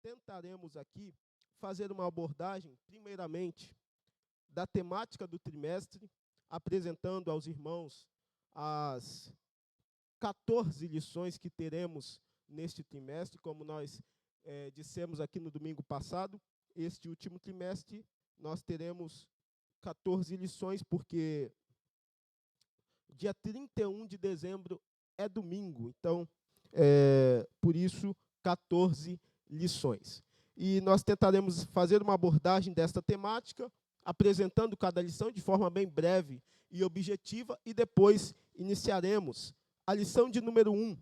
tentaremos aqui fazer uma abordagem, primeiramente, da temática do trimestre, apresentando aos irmãos as 14 lições que teremos neste trimestre, como nós dissemos aqui no domingo passado. Este último trimestre nós teremos 14 lições, porque dia 31 de dezembro é domingo, então, por isso, 14 lições. E nós tentaremos fazer uma abordagem desta temática, apresentando cada lição de forma bem breve e objetiva, e depois iniciaremos a lição de número 1,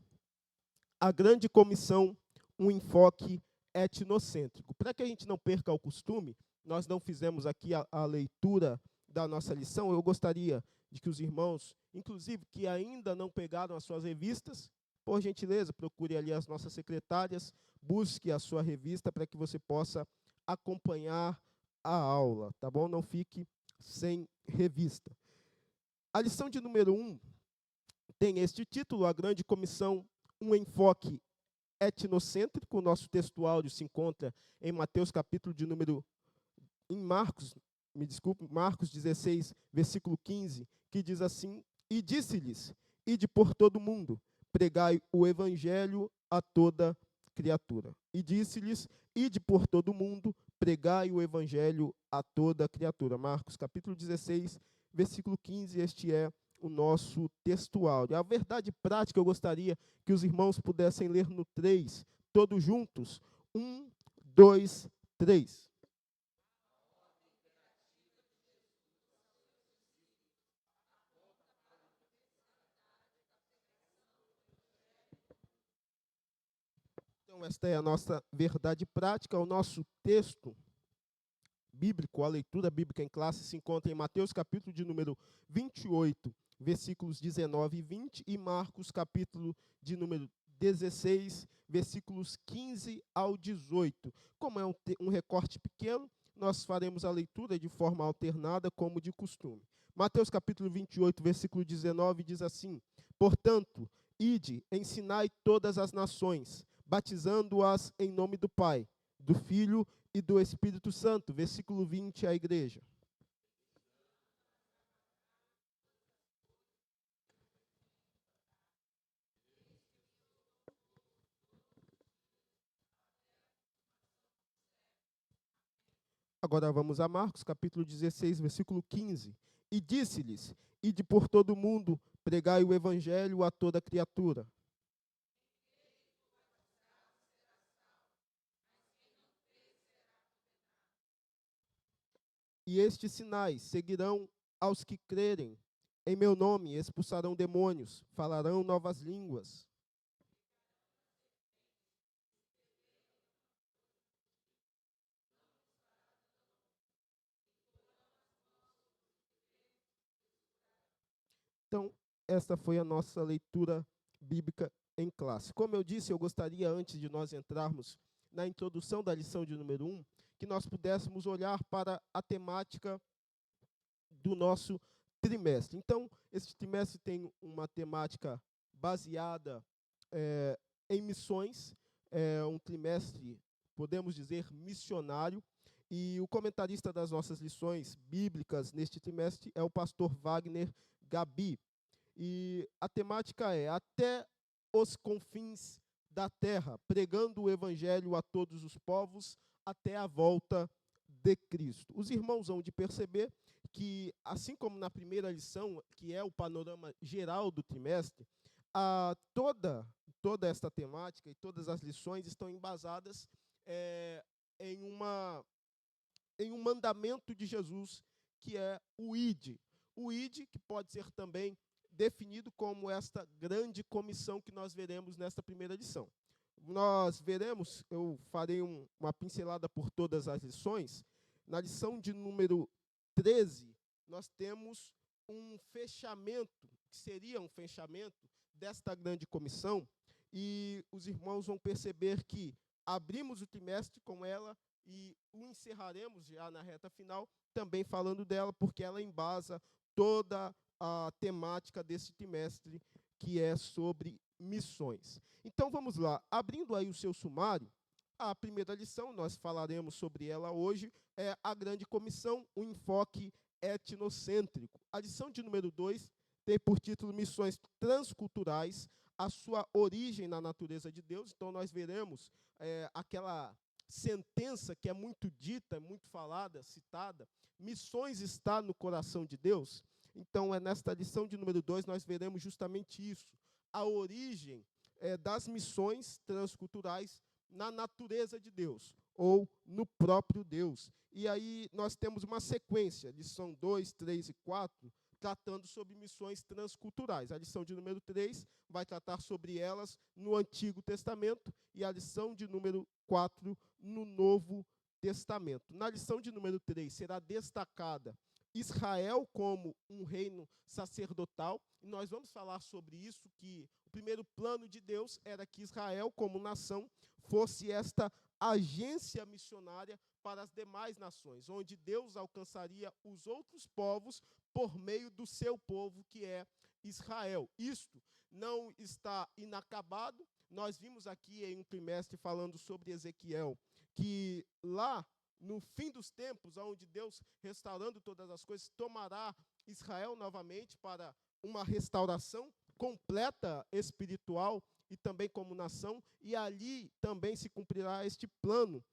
a grande comissão, um enfoque etnocêntrico. Para que a gente não perca o costume, nós não fizemos aqui a leitura da nossa lição. Eu gostaria de que os irmãos, inclusive que ainda não pegaram as suas revistas, por gentileza, procure ali as nossas secretárias, busque a sua revista para que você possa acompanhar a aula, tá bom? Não fique sem revista. A lição de número 1 tem este título, a grande comissão, um enfoque etnocêntrico. O nosso texto áudio se encontra em Mateus capítulo de número, Marcos 16, versículo 15, que diz assim: e disse-lhes, ide por todo o mundo, pregai o evangelho a toda criatura. E disse-lhes, ide por todo o mundo, pregai o evangelho a toda criatura. Marcos capítulo 16, versículo 15, este é o nosso texto áudio. A verdade prática, eu gostaria que os irmãos pudessem ler no 3, todos juntos. 1, 2, 3. Então, esta é a nossa verdade prática. O nosso texto bíblico, a leitura bíblica em classe, se encontra em Mateus capítulo de número 28, versículos 19 e 20, e Marcos capítulo de número 16, versículos 15 ao 18. Como é um recorte pequeno, nós faremos a leitura de forma alternada, como de costume. Mateus capítulo 28, versículo 19, diz assim: portanto, ide, ensinai todas as nações, batizando-as em nome do Pai, do Filho e do Espírito Santo. Versículo 20, a igreja. Agora vamos a Marcos, capítulo 16, versículo 15. E disse-lhes, ide por todo o mundo, pregai o evangelho a toda criatura. E estes sinais seguirão aos que crerem. Em meu nome expulsarão demônios, falarão novas línguas. Então, esta foi a nossa leitura bíblica em classe. Como eu disse, eu gostaria, antes de nós entrarmos na introdução da lição de número 1, que nós pudéssemos olhar para a temática do nosso trimestre. Então, esse trimestre tem uma temática baseada em missões, um trimestre, podemos dizer, missionário, e o comentarista das nossas lições bíblicas neste trimestre é o pastor Wagner Gabi. E a temática é até os confins da terra, pregando o evangelho a todos os povos até a volta de Cristo. Os irmãos vão de perceber que, assim como na primeira lição, que é o panorama geral do trimestre, toda esta temática e todas as lições estão embasadas em um mandamento de Jesus, que é o ID. O ID, que pode ser também definido como esta grande comissão que nós veremos nesta primeira lição. Nós veremos, eu farei uma pincelada por todas as lições. Na lição de número 13, nós temos um fechamento, que seria um fechamento desta grande comissão, e os irmãos vão perceber que abrimos o trimestre com ela e o encerraremos já na reta final, também falando dela, porque ela embasa toda a temática desse trimestre, que é sobre missões. Então, vamos lá. Abrindo aí o seu sumário, A primeira lição, nós falaremos sobre ela hoje, é a grande comissão, o enfoque etnocêntrico. A lição de número 2 tem por título Missões Transculturais, a sua origem na natureza de Deus. Então, nós veremos aquela sentença que é muito dita, muito falada, citada, missões está no coração de Deus. Então, nesta lição de número 2, nós veremos justamente isso, a origem das missões transculturais na natureza de Deus, ou no próprio Deus. E aí nós temos uma sequência, lição 2, 3 e 4, tratando sobre missões transculturais. A lição de número 3 vai tratar sobre elas no Antigo Testamento e a lição de número 4 no Novo Testamento. Na lição de número 3 será destacada Israel como um reino sacerdotal, e nós vamos falar sobre isso, que o primeiro plano de Deus era que Israel, como nação, fosse esta agência missionária para as demais nações, onde Deus alcançaria os outros povos por meio do seu povo, que é Israel. Isto não está inacabado. Nós vimos aqui em um trimestre falando sobre Ezequiel, que lá no fim dos tempos, onde Deus, restaurando todas as coisas, tomará Israel novamente para uma restauração completa espiritual e também como nação, e ali também se cumprirá este plano,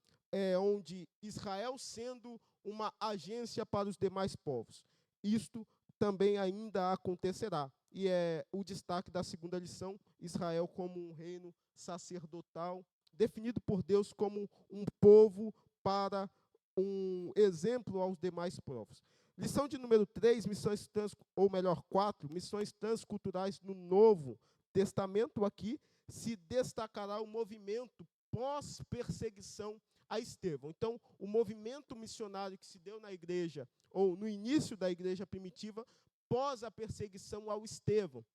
onde Israel sendo uma agência para os demais povos. Isto também ainda acontecerá. E é o destaque da segunda lição, Israel como um reino sacerdotal, definido por Deus como um povo para um exemplo aos demais povos. Lição de número 3, missões ou melhor, 4, missões transculturais no Novo Testamento. Aqui se destacará o movimento pós-perseguição a Estevão. Então, o movimento missionário que se deu na igreja, ou no início da igreja primitiva, pós a perseguição ao Estevão,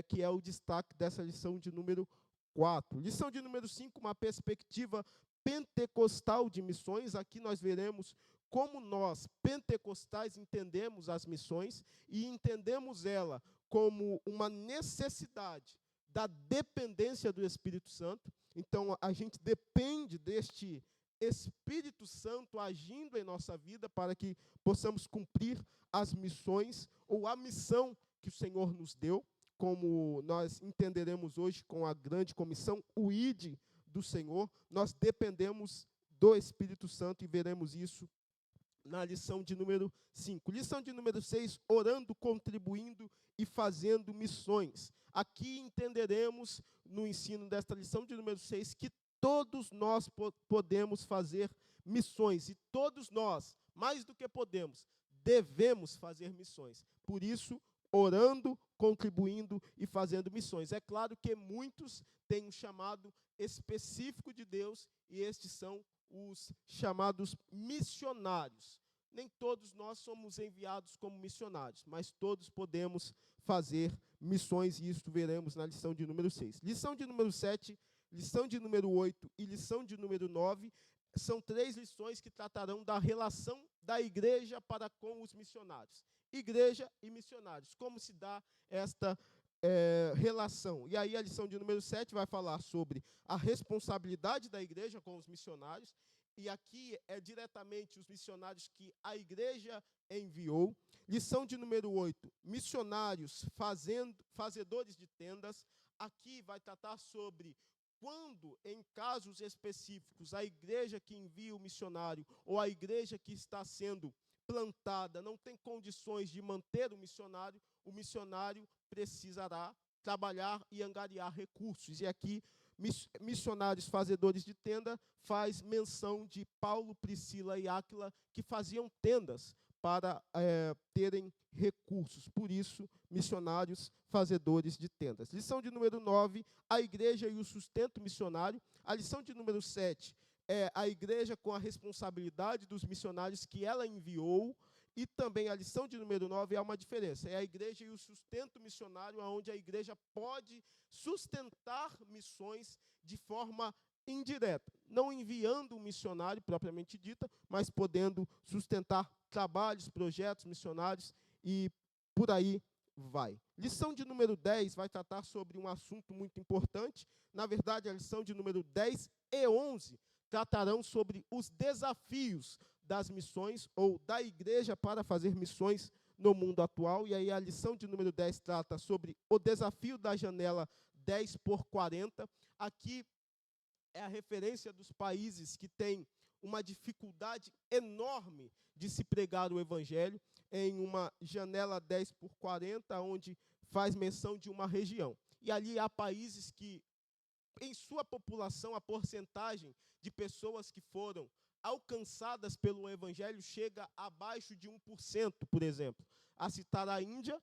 que é o destaque dessa lição de número 4. Lição de número 5, uma perspectiva pentecostal de missões. Aqui nós veremos como nós, pentecostais, entendemos as missões e entendemos ela como uma necessidade da dependência do Espírito Santo. Então, a gente depende deste Espírito Santo agindo em nossa vida para que possamos cumprir as missões ou a missão que o Senhor nos deu, como nós entenderemos hoje com a grande comissão, o ID do Senhor. Nós dependemos do Espírito Santo e veremos isso na lição de número 5. Lição de número 6, orando, contribuindo e fazendo missões. Aqui entenderemos, no ensino desta lição de número 6, que todos nós podemos fazer missões. E todos nós, mais do que podemos, devemos fazer missões. Por isso, orando, contribuindo e fazendo missões. É claro que muitos têm um chamado específico de Deus, e estes são os chamados missionários. Nem todos nós somos enviados como missionários, mas todos podemos fazer missões, e isso veremos na lição de número 6. Lição de número 7, lição de número 8 e lição de número 9 são 3 lições que tratarão da relação da igreja para com os missionários. Igreja e missionários, como se dá esta relação. E aí a lição de número 7 vai falar sobre a responsabilidade da igreja com os missionários, e aqui é diretamente os missionários que a igreja enviou. Lição de número 8, missionários fazedores de tendas. Aqui vai tratar sobre quando, em casos específicos, a igreja que envia o missionário ou a igreja que está sendo plantada não tem condições de manter o missionário precisará trabalhar e angariar recursos. E aqui, missionários fazedores de tenda faz menção de Paulo, Priscila e Áquila, que faziam tendas para terem recursos. Por isso, missionários fazedores de tendas. Lição de número 9, a igreja e o sustento missionário. A lição de número 7 é a igreja com a responsabilidade dos missionários que ela enviou. E também a lição de número 9 há uma diferença. É a igreja e o sustento missionário, onde a igreja pode sustentar missões de forma indireta, não enviando um missionário propriamente dita, mas podendo sustentar trabalhos, projetos missionários e por aí vai. Lição de número 10 vai tratar sobre um assunto muito importante. Na verdade, a lição de número 10 e 11 tratarão sobre os desafios das missões ou da igreja para fazer missões no mundo atual. E aí a lição de número 10 trata sobre o desafio da janela 10 por 40. Aqui é a referência dos países que têm uma dificuldade enorme de se pregar o evangelho, em uma janela 10 por 40, onde faz menção de uma região. E ali há países que, em sua população, a porcentagem de pessoas que foram alcançadas pelo evangelho chega abaixo de 1%, por exemplo. A citar a Índia,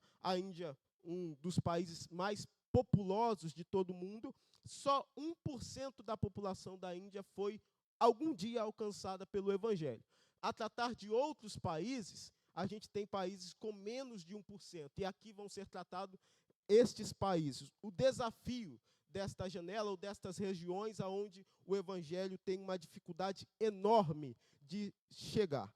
um dos países mais populosos de todo o mundo, só 1% da população da Índia foi algum dia alcançada pelo evangelho. A tratar de outros países, a gente tem países com menos de 1%, e aqui vão ser tratados estes países. O desafio desta janela ou destas regiões onde o evangelho tem uma dificuldade enorme de chegar.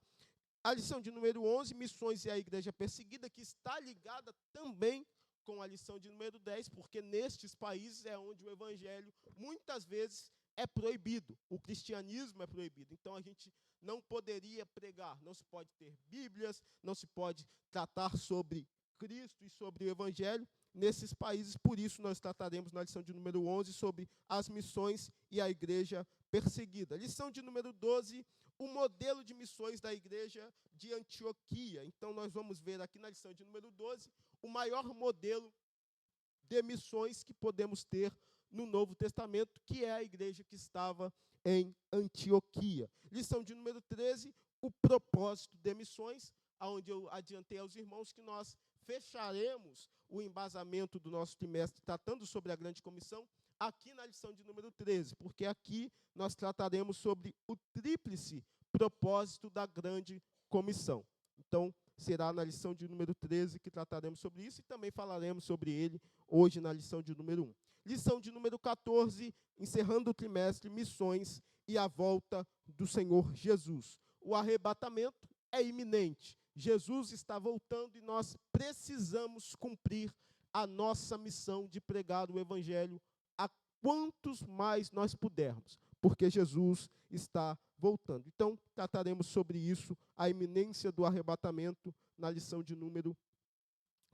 A lição de número 11, missões e a igreja perseguida, que está ligada também com a lição de número 10, porque nestes países é onde o evangelho muitas vezes é proibido, o cristianismo é proibido. Então a gente não poderia pregar, não se pode ter Bíblias, não se pode tratar sobre Cristo e sobre o evangelho nesses países. Por isso nós trataremos na lição de número 11 sobre as missões e a igreja perseguida. Lição de número 12, o modelo de missões da igreja de Antioquia. Então nós vamos ver aqui na lição de número 12 o maior modelo de missões que podemos ter no Novo Testamento, que é a igreja que estava em Antioquia. Lição de número 13, o propósito de missões, onde eu adiantei aos irmãos que nós fecharemos o embasamento do nosso trimestre tratando sobre a grande comissão aqui na lição de número 13, porque aqui nós trataremos sobre o tríplice propósito da grande comissão. Então, será na lição de número 13 que trataremos sobre isso e também falaremos sobre ele hoje na lição de número 1. Lição de número 14, encerrando o trimestre, missões e a volta do Senhor Jesus. O arrebatamento é iminente. Jesus está voltando e nós precisamos cumprir a nossa missão de pregar o evangelho a quantos mais nós pudermos, porque Jesus está voltando. Então, trataremos sobre isso, a iminência do arrebatamento, na lição de número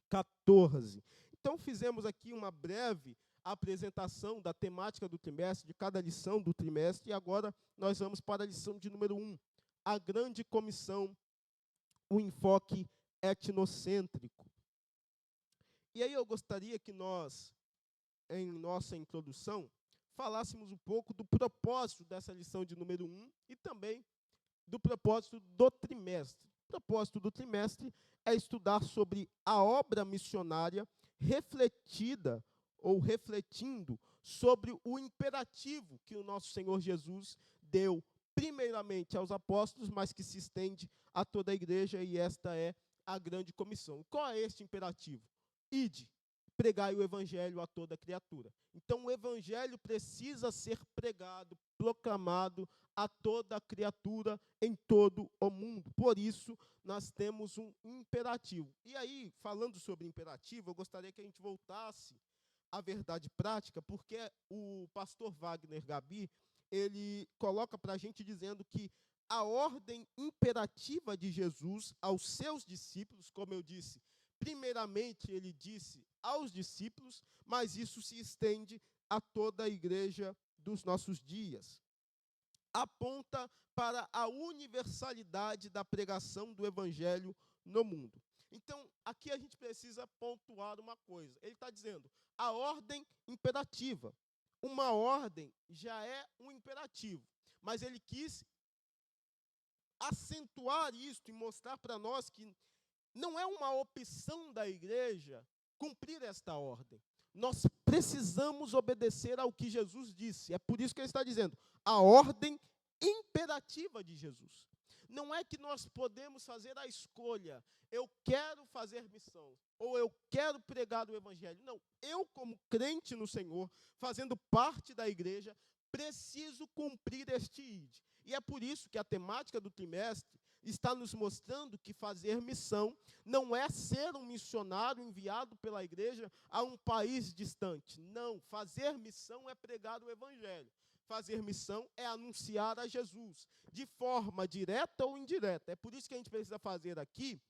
14. Então, fizemos aqui uma breve apresentação da temática do trimestre, de cada lição do trimestre, e agora nós vamos para a lição de número 1, a grande comissão, o enfoque etnocêntrico. E aí eu gostaria que nós, em nossa introdução, falássemos um pouco do propósito dessa lição de número 1 e também do propósito do trimestre. O propósito do trimestre é estudar sobre a obra missionária refletida ou refletindo sobre o imperativo que o nosso Senhor Jesus deu primeiramente aos apóstolos, mas que se estende a toda a igreja, e esta é a grande comissão. Qual é este imperativo? Ide, pregai o evangelho a toda criatura. Então o evangelho precisa ser pregado, proclamado a toda criatura em todo o mundo. Por isso nós temos um imperativo. E aí, falando sobre imperativo, eu gostaria que a gente voltasse à verdade prática, porque o pastor Wagner Gabi, ele coloca para a gente dizendo que a ordem imperativa de Jesus aos seus discípulos, como eu disse, primeiramente ele disse aos discípulos, mas isso se estende a toda a igreja dos nossos dias. Aponta para a universalidade da pregação do evangelho no mundo. Então, aqui a gente precisa pontuar uma coisa. Ele está dizendo, a ordem imperativa. Uma ordem já é um imperativo, mas ele quis acentuar isto e mostrar para nós que não é uma opção da igreja cumprir esta ordem. Nós precisamos obedecer ao que Jesus disse. É por isso que ele está dizendo, a ordem imperativa de Jesus. Não é que nós podemos fazer a escolha, eu quero fazer missão, ou eu quero pregar o evangelho. Não, eu como crente no Senhor, fazendo parte da igreja, preciso cumprir este ide. E é por isso que a temática do trimestre está nos mostrando que fazer missão não é ser um missionário enviado pela igreja a um país distante. Não, fazer missão é pregar o evangelho. fazer missão é anunciar a Jesus, de forma direta ou indireta. É por isso que a gente precisa fazer aqui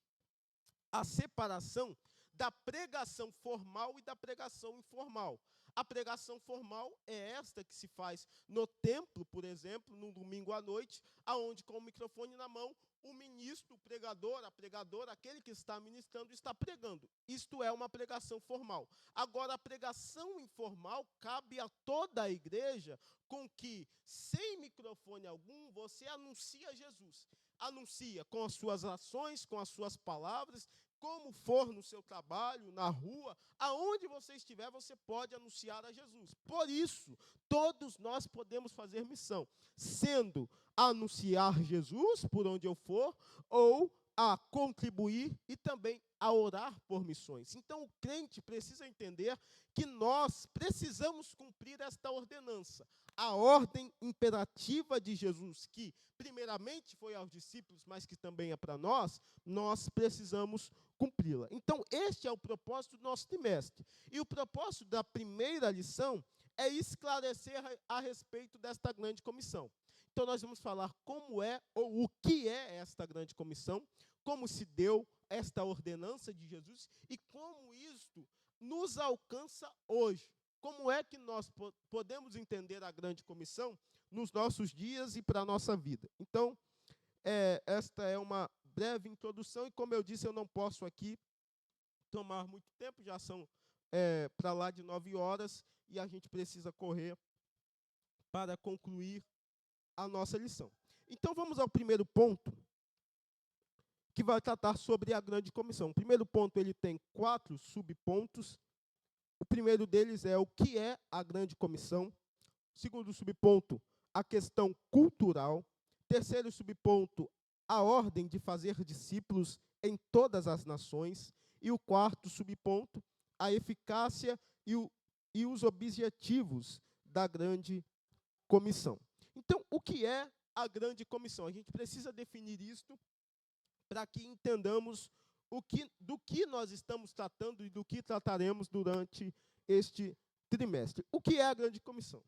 a separação da pregação formal e da pregação informal. A pregação formal é esta que se faz no templo, por exemplo, no domingo à noite, aonde com o microfone na mão, o ministro, o pregador, a pregadora, aquele que está ministrando, está pregando. Isto é uma pregação formal. Agora, a pregação informal cabe a toda a igreja, com que, sem microfone algum, você anuncia Jesus. Anuncia com as suas ações, com as suas palavras, como for no seu trabalho, na rua, aonde você estiver, você pode anunciar a Jesus. Por isso, todos nós podemos fazer missão, sendo a anunciar Jesus por onde eu for, ou a contribuir e também a orar por missões. Então, o crente precisa entender que nós precisamos cumprir esta ordenança, a ordem imperativa de Jesus, que primeiramente foi aos discípulos, mas que também é para nós precisamos cumpri-la. Então, este é o propósito do nosso trimestre. E o propósito da primeira lição é esclarecer a respeito desta grande comissão. Então, nós vamos falar como é ou o que é esta grande comissão, como se deu esta ordenança de Jesus e como isto nos alcança hoje. Como é que nós podemos entender a grande comissão nos nossos dias e para a nossa vida? Então, esta é uma breve introdução e, como eu disse, eu não posso aqui tomar muito tempo, já são para lá de 9 horas e a gente precisa correr para concluir a nossa lição. Então, vamos ao primeiro ponto, que vai tratar sobre a grande comissão. O primeiro ponto, ele tem 4 subpontos. O primeiro deles é o que é a grande comissão. O segundo subponto, a questão cultural. Terceiro subponto, a ordem de fazer discípulos em todas as nações. E o quarto subponto, a eficácia e os objetivos da grande comissão. Então, o que é a grande comissão? A gente precisa definir isto para que entendamos do que nós estamos tratando e do que trataremos durante este trimestre. O que é a grande comissão?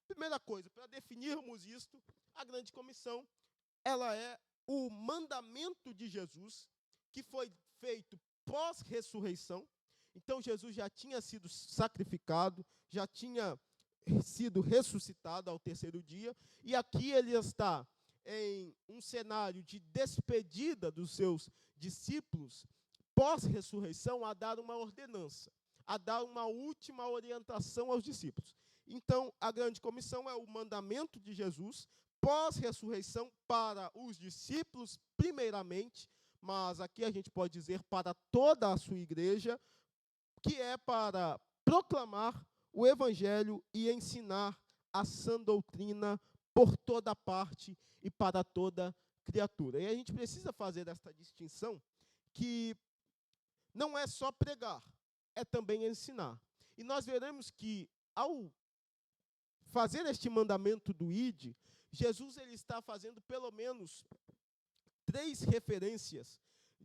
Primeira coisa, para definirmos isto, a grande comissão, ela é o mandamento de Jesus, que foi feito pós-ressurreição. Então, Jesus já tinha sido sacrificado, já tinha sido ressuscitado ao terceiro dia, e aqui ele está em um cenário de despedida dos seus discípulos, pós-ressurreição, a dar uma ordenança, a dar uma última orientação aos discípulos. Então, a grande comissão é o mandamento de Jesus, pós-ressurreição, para os discípulos, primeiramente, mas aqui a gente pode dizer para toda a sua igreja, que é para proclamar o evangelho e ensinar a sã doutrina por toda parte e para toda criatura. E a gente precisa fazer esta distinção, que não é só pregar, é também ensinar. E nós veremos que, ao fazer este mandamento do ID, Jesus ele está fazendo pelo menos 3 referências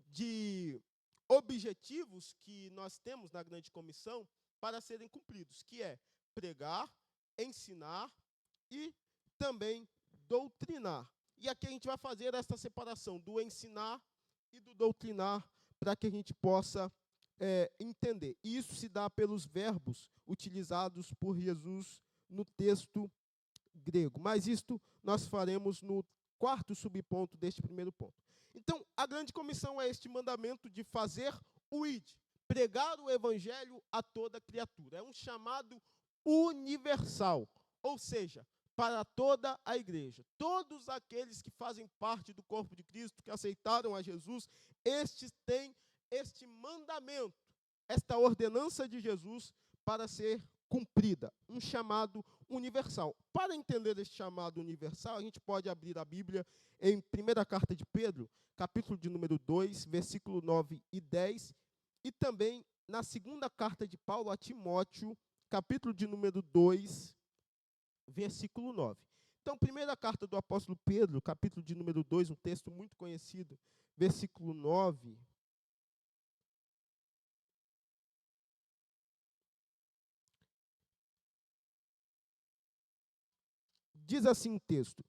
de objetivos que nós temos na grande comissão para serem cumpridos, que é pregar, ensinar e também doutrinar. E aqui a gente vai fazer essa separação do ensinar e do doutrinar para que a gente possa entender. E isso se dá pelos verbos utilizados por Jesus no texto grego. Mas isto nós faremos no 4º subponto deste primeiro ponto. Então, a grande comissão é este mandamento de fazer o ID, pregar o evangelho a toda criatura. É um chamado universal, ou seja, para toda a igreja. Todos aqueles que fazem parte do corpo de Cristo, que aceitaram a Jesus, estes têm este mandamento, esta ordenança de Jesus para ser cumprida, um chamado universal. Para entender este chamado universal, a gente pode abrir a Bíblia em 1ª carta de Pedro, capítulo de número 2, versículo 9 e 10, e também na 2ª carta de Paulo a Timóteo, capítulo de número 2, versículo 9. Então, 1ª carta do apóstolo Pedro, capítulo de número 2, um texto muito conhecido, versículo 9. Diz assim o texto,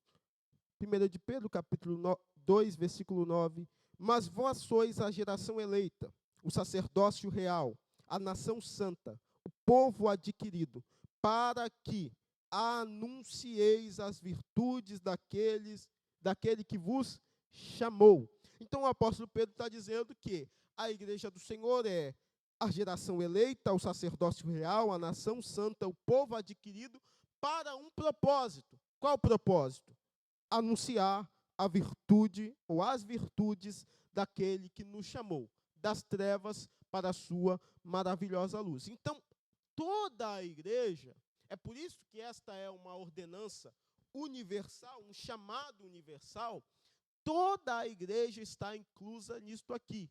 1 de Pedro, capítulo 2, versículo 9, mas vós sois a geração eleita, o sacerdócio real, a nação santa, o povo adquirido, para que anuncieis as virtudes daquele que vos chamou. Então o apóstolo Pedro está dizendo que a igreja do Senhor é a geração eleita, o sacerdócio real, a nação santa, o povo adquirido, para um propósito. Qual o propósito? Anunciar a virtude ou as virtudes daquele que nos chamou das trevas para a sua maravilhosa luz. Então, toda a igreja, é por isso que esta é uma ordenança universal, um chamado universal, toda a igreja está inclusa nisto aqui.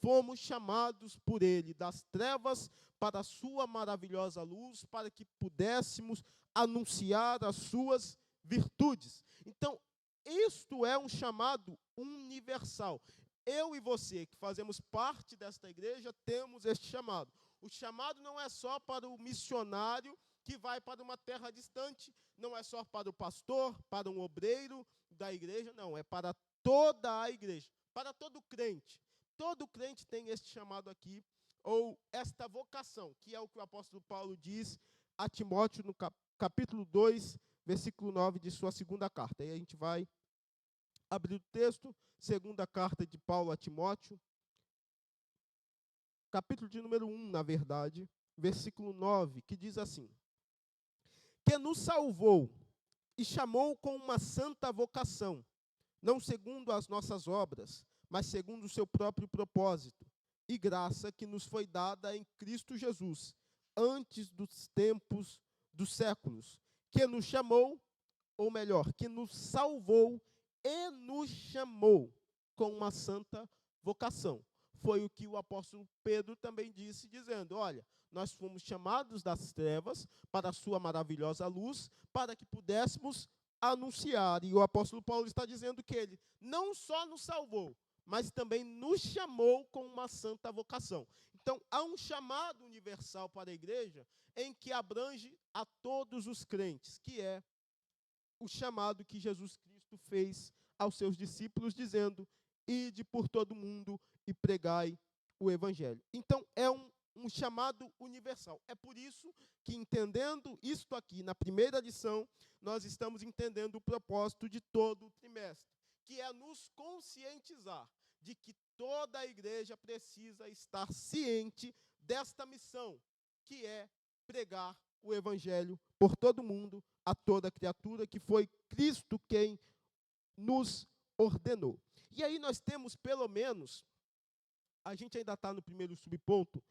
Fomos chamados por ele das trevas para a sua maravilhosa luz, para que pudéssemos anunciar as suas virtudes. Então, isto é um chamado universal. Eu e você, que fazemos parte desta igreja, temos este chamado. O chamado não é só para o missionário que vai para uma terra distante, não é só para o pastor, para um obreiro da igreja, não, é para toda a igreja, para todo crente. Todo crente tem este chamado aqui, ou esta vocação, que é o que o apóstolo Paulo diz a Timóteo no capítulo 2, versículo 9 de sua segunda carta. Aí a gente vai abrir o texto, segunda carta de Paulo a Timóteo, capítulo de número 1, na verdade, versículo 9, que diz assim: que nos salvou e chamou com uma santa vocação, não segundo as nossas obras, mas segundo o seu próprio propósito e graça que nos foi dada em Cristo Jesus, antes dos tempos dos séculos, que nos chamou, ou melhor, que nos salvou e nos chamou com uma santa vocação. Foi o que o apóstolo Pedro também disse, dizendo, olha, nós fomos chamados das trevas para a sua maravilhosa luz, para que pudéssemos anunciar. E o apóstolo Paulo está dizendo que ele não só nos salvou, mas também nos chamou com uma santa vocação. Então, há um chamado universal para a igreja em que abrange a todos os crentes, que é o chamado que Jesus Cristo fez aos seus discípulos, dizendo, ide por todo mundo e pregai o evangelho. Então, é um chamado universal. É por isso que, entendendo isto aqui, na primeira lição, nós estamos entendendo o propósito de todo o trimestre, que é nos conscientizar de que toda a igreja precisa estar ciente desta missão, que é pregar o evangelho por todo mundo, a toda criatura, que foi Cristo quem nos ordenou. E aí nós temos, pelo menos, a gente ainda está no primeiro subponto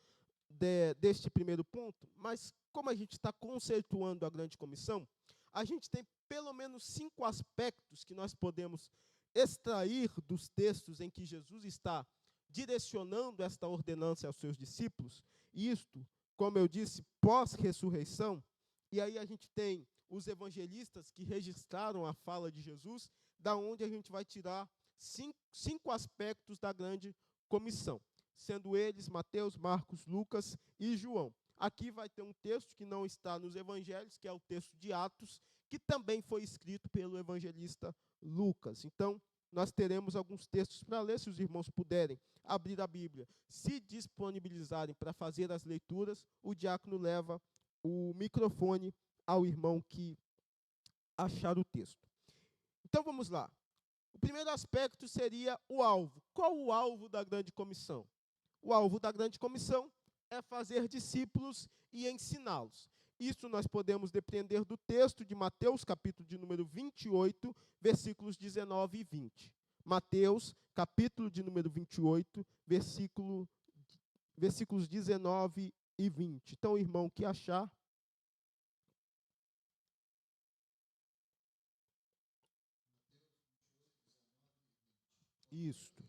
deste primeiro ponto, mas como a gente está conceituando a grande comissão, a gente tem pelo menos 5 aspectos que nós podemos extrair dos textos em que Jesus está direcionando esta ordenança aos seus discípulos, isto, como eu disse, pós-ressurreição, e aí a gente tem os evangelistas que registraram a fala de Jesus, da onde a gente vai tirar cinco aspectos da grande comissão, sendo eles Mateus, Marcos, Lucas e João. Aqui vai ter um texto que não está nos evangelhos, que é o texto de Atos, que também foi escrito pelo evangelista Lucas. Então, nós teremos alguns textos para ler, se os irmãos puderem abrir a Bíblia, se disponibilizarem para fazer as leituras, o diácono leva o microfone ao irmão que achar o texto. Então, vamos lá. O primeiro aspecto seria o alvo. Qual o alvo da grande comissão? O alvo da grande comissão é fazer discípulos e ensiná-los. Isso nós podemos depreender do texto de Mateus, capítulo de número 28, versículos 19 e 20. Mateus, capítulo de número 28, versículos 19 e 20. Então, irmão que achar. Isto.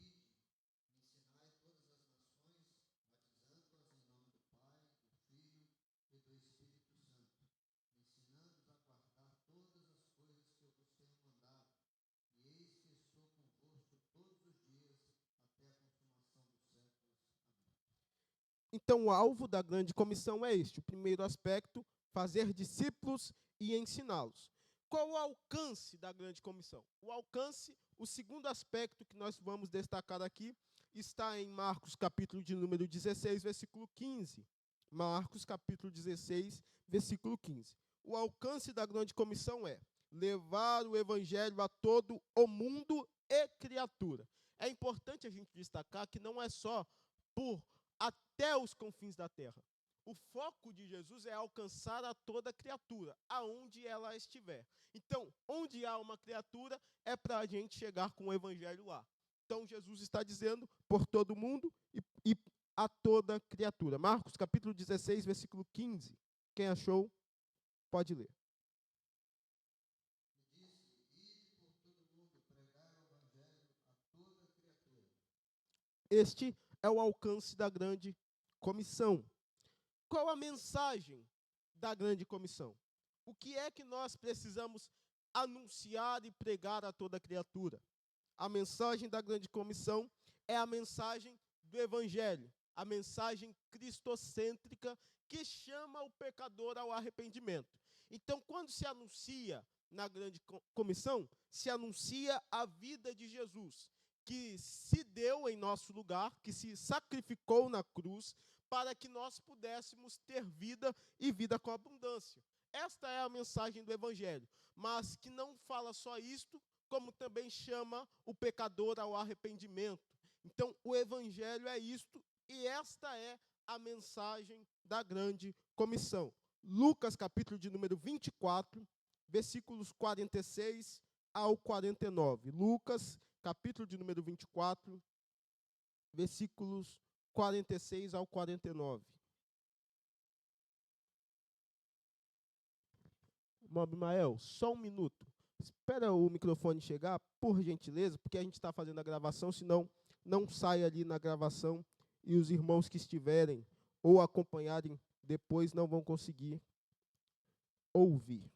Então, o alvo da grande comissão é este. O primeiro aspecto, fazer discípulos e ensiná-los. Qual o alcance da grande comissão? O alcance, o segundo aspecto que nós vamos destacar aqui, está em Marcos, capítulo de número 16, versículo 15. Marcos, capítulo 16, versículo 15. O alcance da grande comissão é levar o evangelho a todo o mundo e criatura. É importante a gente destacar que não é só por até os confins da terra. O foco de Jesus é alcançar a toda criatura, aonde ela estiver. Então, onde há uma criatura, é para a gente chegar com o evangelho lá. Então, Jesus está dizendo por todo mundo e a toda criatura. Marcos, capítulo 16, versículo 15. Quem achou, pode ler. Este é o alcance da grande comissão. Qual a mensagem da grande comissão? O que é que nós precisamos anunciar e pregar a toda criatura? A mensagem da grande comissão é a mensagem do evangelho, a mensagem cristocêntrica que chama o pecador ao arrependimento. Então, quando se anuncia na grande comissão, se anuncia a vida de Jesus, que se deu em nosso lugar, que se sacrificou na cruz, para que nós pudéssemos ter vida e vida com abundância. Esta é a mensagem do evangelho, mas que não fala só isto, como também chama o pecador ao arrependimento. Então, o evangelho é isto, e esta é a mensagem da grande comissão. Lucas, capítulo de número 24, versículos 46 ao 49. Lucas, capítulo de número 24, versículos 46 ao 49. Abimael, só um minuto. Espera o microfone chegar, por gentileza, porque a gente está fazendo a gravação, senão não sai ali na gravação e os irmãos que estiverem ou acompanharem depois não vão conseguir ouvir.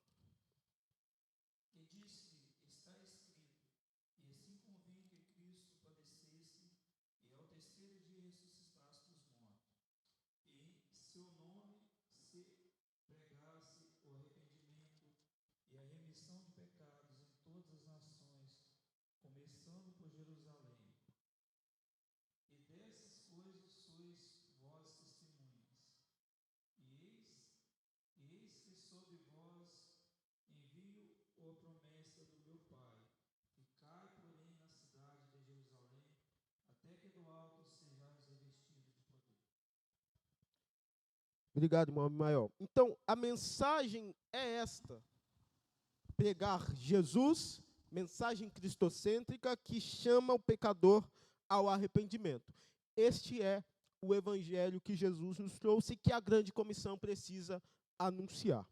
Obrigado, irmão Abimael. Então, a mensagem é esta. Pregar Jesus, mensagem cristocêntrica que chama o pecador ao arrependimento. Este é o evangelho que Jesus nos trouxe e que a grande comissão precisa anunciar.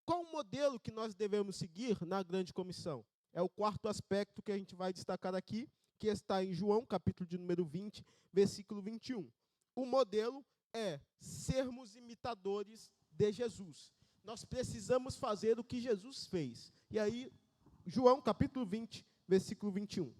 Qual o modelo que nós devemos seguir na grande comissão? É o quarto aspecto que a gente vai destacar aqui, que está em João, capítulo de número 20, versículo 21. O modelo é sermos imitadores de Jesus. Nós precisamos fazer o que Jesus fez. E aí, João, capítulo 20, versículo 21.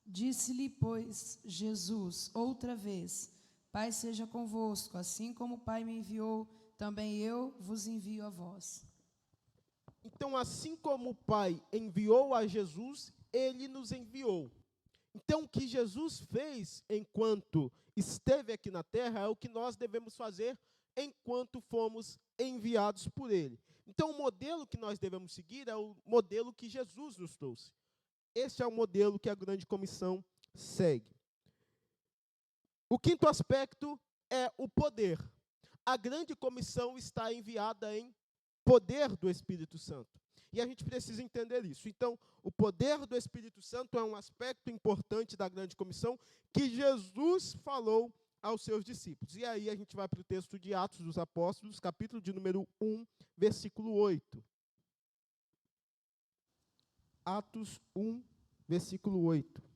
Disse-lhe, pois, Jesus outra vez: Pai seja convosco, assim como o Pai me enviou, também eu vos envio a vós. Então, assim como o Pai enviou a Jesus, ele nos enviou. Então, o que Jesus fez enquanto esteve aqui na terra é o que nós devemos fazer enquanto fomos enviados por ele. Então, o modelo que nós devemos seguir é o modelo que Jesus nos trouxe. Este é o modelo que a grande comissão segue. O quinto aspecto é o poder. A grande comissão está enviada em poder do Espírito Santo. E a gente precisa entender isso. Então, o poder do Espírito Santo é um aspecto importante da grande comissão que Jesus falou aos seus discípulos. E aí a gente vai para o texto de Atos dos Apóstolos, capítulo de número 1, versículo 8. Atos 1, versículo 8.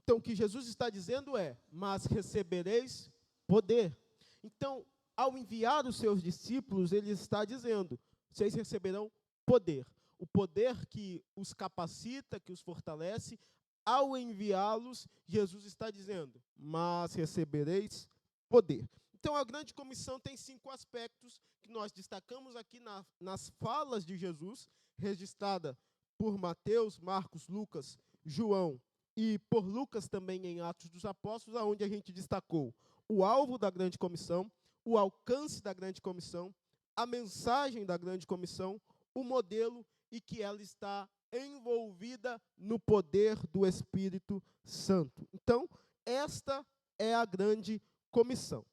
Então, o que Jesus está dizendo é: mas recebereis poder. Então, ao enviar os seus discípulos, ele está dizendo: vocês receberão poder. O poder que os capacita, que os fortalece. Ao enviá-los, Jesus está dizendo: mas recebereis poder. Então, a grande comissão tem 5 aspectos que nós destacamos aqui nas falas de Jesus, registrada por Mateus, Marcos, Lucas, João e por Lucas também em Atos dos Apóstolos, onde a gente destacou o alvo da grande comissão, o alcance da grande comissão, a mensagem da grande comissão, o modelo e que ela está envolvida no poder do Espírito Santo. Então, esta é a grande comissão.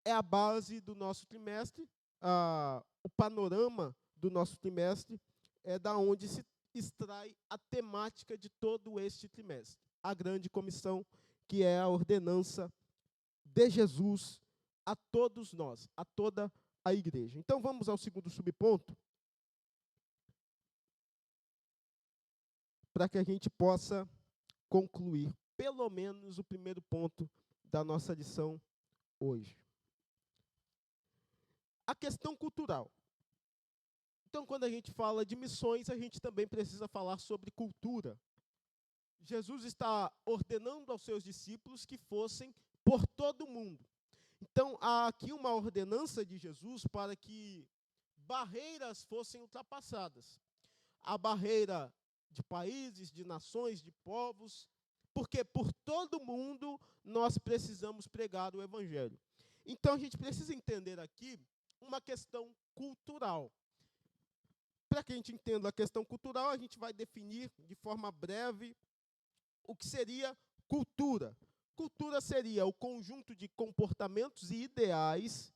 É a base do nosso trimestre, o panorama do nosso trimestre é da onde se extrai a temática de todo este trimestre. A grande comissão, que é a ordenança de Jesus a todos nós, a toda a igreja. Então, vamos ao segundo subponto, para que a gente possa concluir, pelo menos, o primeiro ponto da nossa lição hoje. A questão cultural. Então, quando a gente fala de missões, a gente também precisa falar sobre cultura. Jesus está ordenando aos seus discípulos que fossem por todo o mundo. Então, há aqui uma ordenança de Jesus para que barreiras fossem ultrapassadas. A barreira de países, de nações, de povos, porque por todo o mundo nós precisamos pregar o Evangelho. Então, a gente precisa entender aqui uma questão cultural. Para que a gente entenda a questão cultural, a gente vai definir de forma breve o que seria cultura. Cultura seria o conjunto de comportamentos e ideais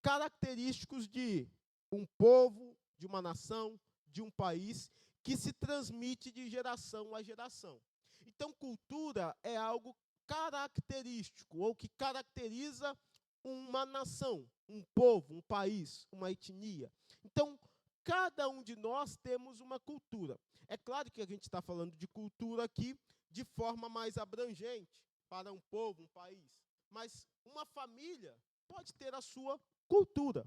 característicos de um povo, de uma nação, de um país, que se transmite de geração a geração. Então, cultura é algo característico, ou que caracteriza uma nação, um povo, um país, uma etnia. Então, cada um de nós temos uma cultura. É claro que a gente está falando de cultura aqui de forma mais abrangente para um povo, um país. Mas uma família pode ter a sua cultura.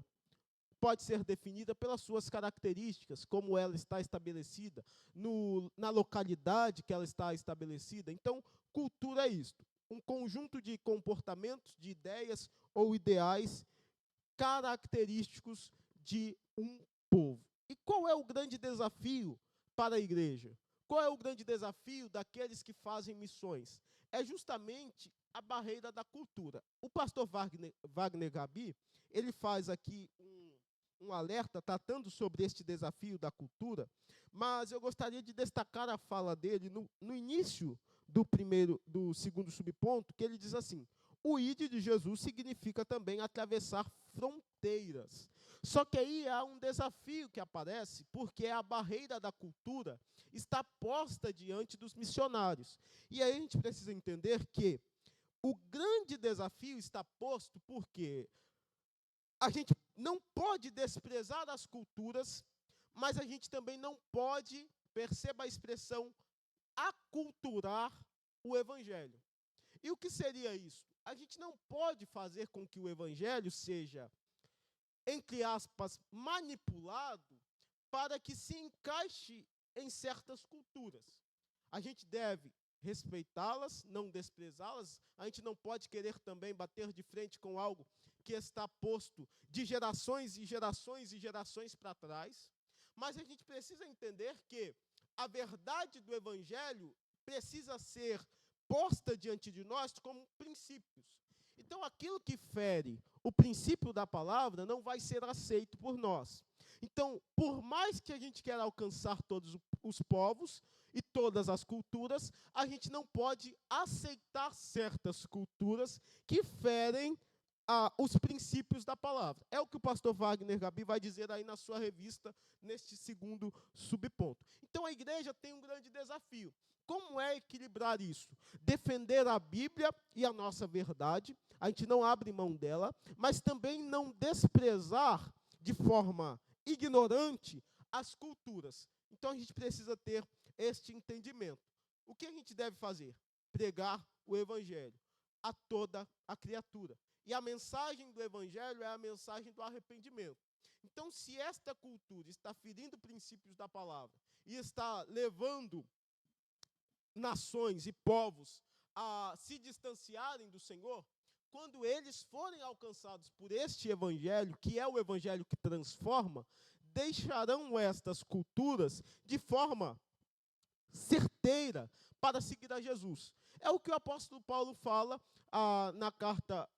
Pode ser definida pelas suas características, como ela está estabelecida, na localidade que ela está estabelecida. Então, cultura é isto: um conjunto de comportamentos, de ideias ou ideais característicos de um povo. E qual é o grande desafio para a igreja? Qual é o grande desafio daqueles que fazem missões? É justamente a barreira da cultura. O pastor Wagner Gabi, ele faz aqui um alerta tratando sobre este desafio da cultura, mas eu gostaria de destacar a fala dele no início do segundo subponto, que ele diz assim: o ide de Jesus significa também atravessar fronteiras. Só que aí há um desafio que aparece, porque a barreira da cultura está posta diante dos missionários. E aí a gente precisa entender que o grande desafio está posto porque a gente não pode desprezar as culturas, mas a gente também não pode, perceba a expressão, aculturar o Evangelho. E o que seria isso? A gente não pode fazer com que o Evangelho seja, entre aspas, manipulado para que se encaixe em certas culturas. A gente deve respeitá-las, não desprezá-las. A gente não pode querer também bater de frente com algo que está posto de gerações e gerações e gerações para trás. Mas a gente precisa entender que a verdade do Evangelho precisa ser posta diante de nós como princípios. Então, aquilo que fere o princípio da palavra não vai ser aceito por nós. Então, por mais que a gente queira alcançar todos os povos e todas as culturas, a gente não pode aceitar certas culturas que ferem os princípios da palavra. É o que o pastor Wagner Gabi vai dizer aí na sua revista, neste segundo subponto. Então, a igreja tem um grande desafio. Como é equilibrar isso? Defender a Bíblia e a nossa verdade, a gente não abre mão dela, mas também não desprezar de forma ignorante as culturas. Então, a gente precisa ter este entendimento. O que a gente deve fazer? pregar o evangelho a toda a criatura. E a mensagem do evangelho é a mensagem do arrependimento. Então, se esta cultura está ferindo princípios da palavra e está levando nações e povos a se distanciarem do Senhor, quando eles forem alcançados por este evangelho, que é o evangelho que transforma, deixarão estas culturas de forma certeira para seguir a Jesus. É o que o apóstolo Paulo fala na carta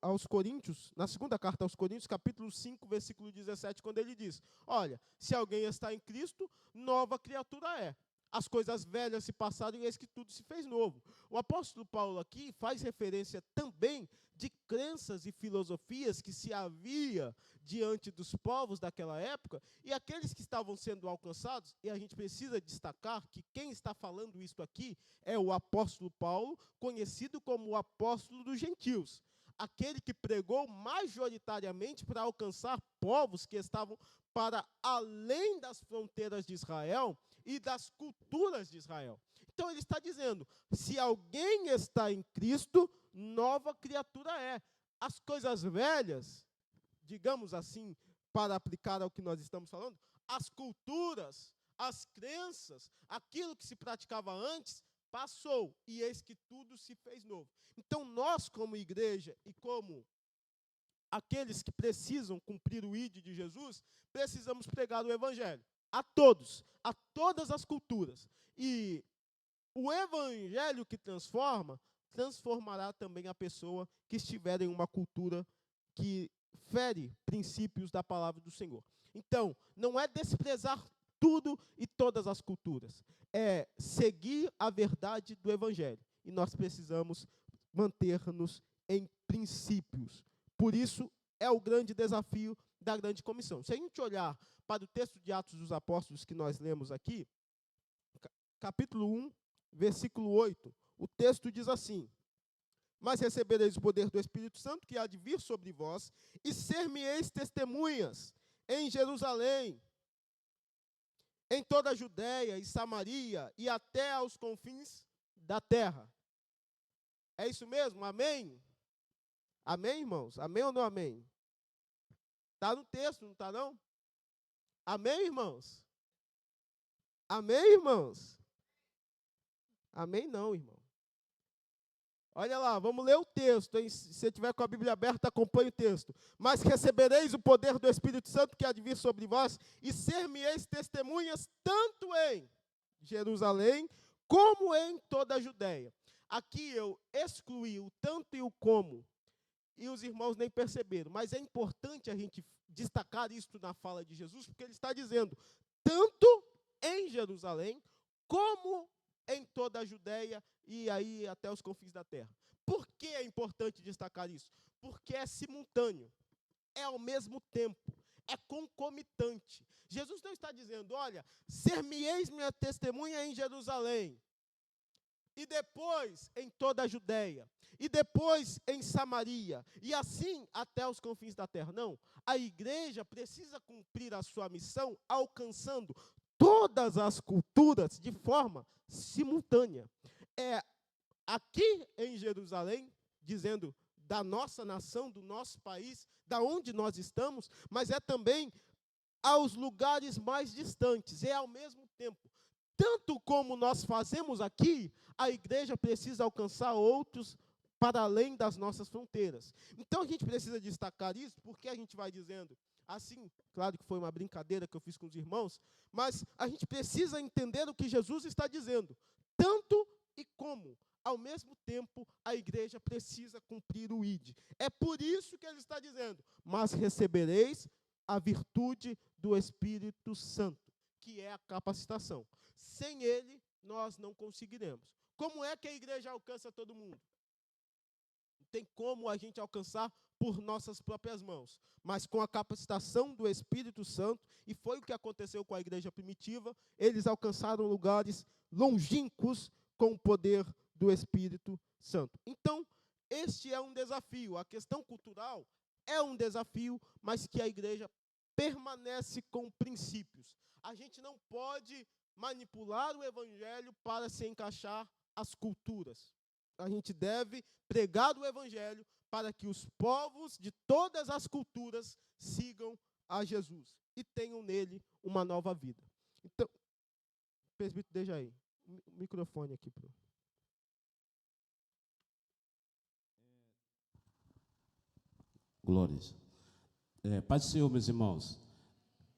aos Coríntios, na segunda carta aos Coríntios, capítulo 5, versículo 17, quando ele diz: olha, se alguém está em Cristo, nova criatura é. As coisas velhas se passaram e eis que tudo se fez novo. O apóstolo Paulo aqui faz referência também de crenças e filosofias que se havia diante dos povos daquela época, e aqueles que estavam sendo alcançados, e a gente precisa destacar que quem está falando isso aqui é o apóstolo Paulo, conhecido como o apóstolo dos gentios, aquele que pregou majoritariamente para alcançar povos que estavam para além das fronteiras de Israel e das culturas de Israel. Então ele está dizendo, se alguém está em Cristo, nova criatura é. As coisas velhas, digamos assim, para aplicar ao que nós estamos falando, as culturas, as crenças, aquilo que se praticava antes, passou, e eis que tudo se fez novo. Então nós, como igreja e como aqueles que precisam cumprir o ID de Jesus, precisamos pregar o evangelho a todos, a todas as culturas. E o evangelho que transforma, transformará também a pessoa que estiver em uma cultura que fere princípios da palavra do Senhor. Então, não é desprezar tudo e todas as culturas, é seguir a verdade do evangelho. E nós precisamos manter-nos em princípios. Por isso, é o grande desafio da grande comissão. Se a gente olhar para o texto de Atos dos Apóstolos que nós lemos aqui, capítulo 1, versículo 8, o texto diz assim: mas recebereis o poder do Espírito Santo que há de vir sobre vós, e ser-me-eis testemunhas em Jerusalém, em toda a Judéia e Samaria, e até aos confins da terra. É isso mesmo? Amém? Amém, irmãos? Amém ou não amém? Está no texto, não está não? Amém, irmãos? Amém, irmãos? Amém não, irmão. Olha lá, vamos ler o texto, hein? Se você tiver com a Bíblia aberta, acompanhe o texto. Mas recebereis o poder do Espírito Santo que há de vir sobre vós, e ser-me-eis testemunhas tanto em Jerusalém, como em toda a Judéia. Aqui eu excluí o tanto e o como, e os irmãos nem perceberam. Mas é importante a gente destacar isso na fala de Jesus, porque ele está dizendo, tanto em Jerusalém, como em toda a Judéia e aí até os confins da terra. Por que é importante destacar isso? Porque é simultâneo, é ao mesmo tempo, é concomitante. Jesus não está dizendo, olha, ser-me-eis minha testemunha em Jerusalém, e depois em toda a Judéia, e depois em Samaria, e assim até os confins da terra. Não, a igreja precisa cumprir a sua missão alcançando todas as culturas de forma simultânea. É aqui em Jerusalém, dizendo da nossa nação, do nosso país, da onde nós estamos, mas é também aos lugares mais distantes, é ao mesmo tempo. Tanto como nós fazemos aqui, a igreja precisa alcançar outros para além das nossas fronteiras. Então a gente precisa destacar isso, porque a gente vai dizendo assim, claro que foi uma brincadeira que eu fiz com os irmãos, mas a gente precisa entender o que Jesus está dizendo. Tanto e como, ao mesmo tempo, a igreja precisa cumprir o ID. É por isso que ele está dizendo, mas recebereis a virtude do Espírito Santo, que é a capacitação. Sem ele, nós não conseguiremos. Como é que a igreja alcança todo mundo? Não tem como a gente alcançar por nossas próprias mãos, mas com a capacitação do Espírito Santo, e foi o que aconteceu com a igreja primitiva, eles alcançaram lugares longínquos com o poder do Espírito Santo. Então, este é um desafio. A questão cultural é um desafio, mas que a igreja permanece com princípios. A gente não pode manipular o evangelho para se encaixar as culturas. A gente deve pregar o evangelho para que os povos de todas as culturas sigam a Jesus e tenham nele uma nova vida. Então, presbítero, deixa aí. O microfone aqui. Glórias. Pai do Senhor, meus irmãos,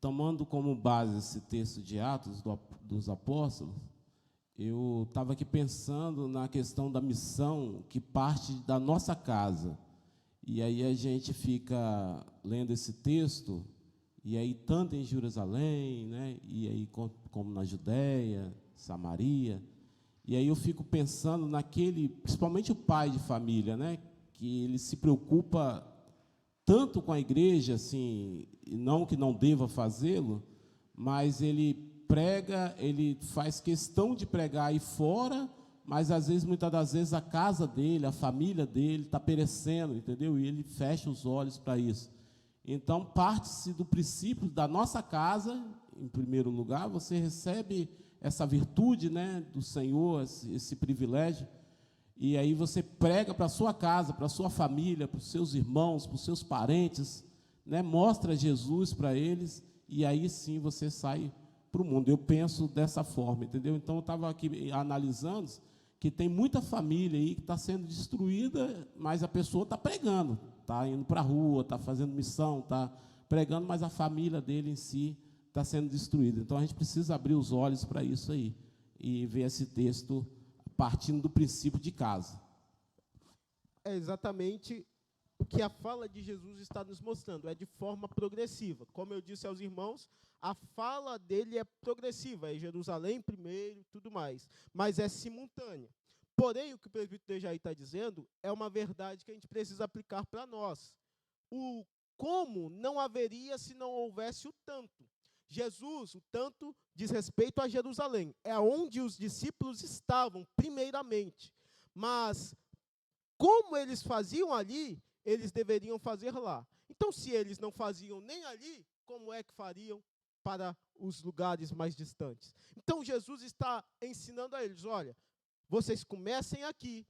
tomando como base esse texto de Atos dos Apóstolos, eu estava aqui pensando na questão da missão que parte da nossa casa. E aí a gente fica lendo esse texto, e aí tanto em Jerusalém, né, e aí como na Judéia, Samaria, e aí eu fico pensando naquele, principalmente o pai de família, né, que ele se preocupa tanto com a igreja, assim, não que não deva fazê-lo, mas ele prega, ele faz questão de pregar aí fora, mas às vezes, muitas das vezes, a casa dele, a família dele está perecendo, entendeu? E ele fecha os olhos para isso. Então, parte-se do princípio da nossa casa, em primeiro lugar, você recebe essa virtude, né, do Senhor, esse privilégio, e aí você prega para a sua casa, para a sua família, para os seus irmãos, para os seus parentes, né, mostra Jesus para eles, e aí sim você sai para o mundo. Eu penso dessa forma, entendeu? Então, eu estava aqui analisando que tem muita família aí que está sendo destruída, mas a pessoa está pregando, está indo para a rua, está fazendo missão, está pregando, mas a família dele em si está sendo destruída. Então, a gente precisa abrir os olhos para isso aí e ver esse texto partindo do princípio de casa. É exatamente o que a fala de Jesus está nos mostrando, é de forma progressiva. Como eu disse aos irmãos, a fala dele é progressiva, é Jerusalém primeiro, tudo mais, mas é simultânea. Porém, o que o presbítero Dejaí está dizendo é uma verdade que a gente precisa aplicar para nós. O como não haveria se não houvesse o tanto. Jesus, o tanto diz respeito a Jerusalém, é onde os discípulos estavam, primeiramente. Mas, como eles faziam ali, eles deveriam fazer lá. Então, se eles não faziam nem ali, como é que fariam para os lugares mais distantes? Então, Jesus está ensinando a eles, olha, vocês comecem aqui,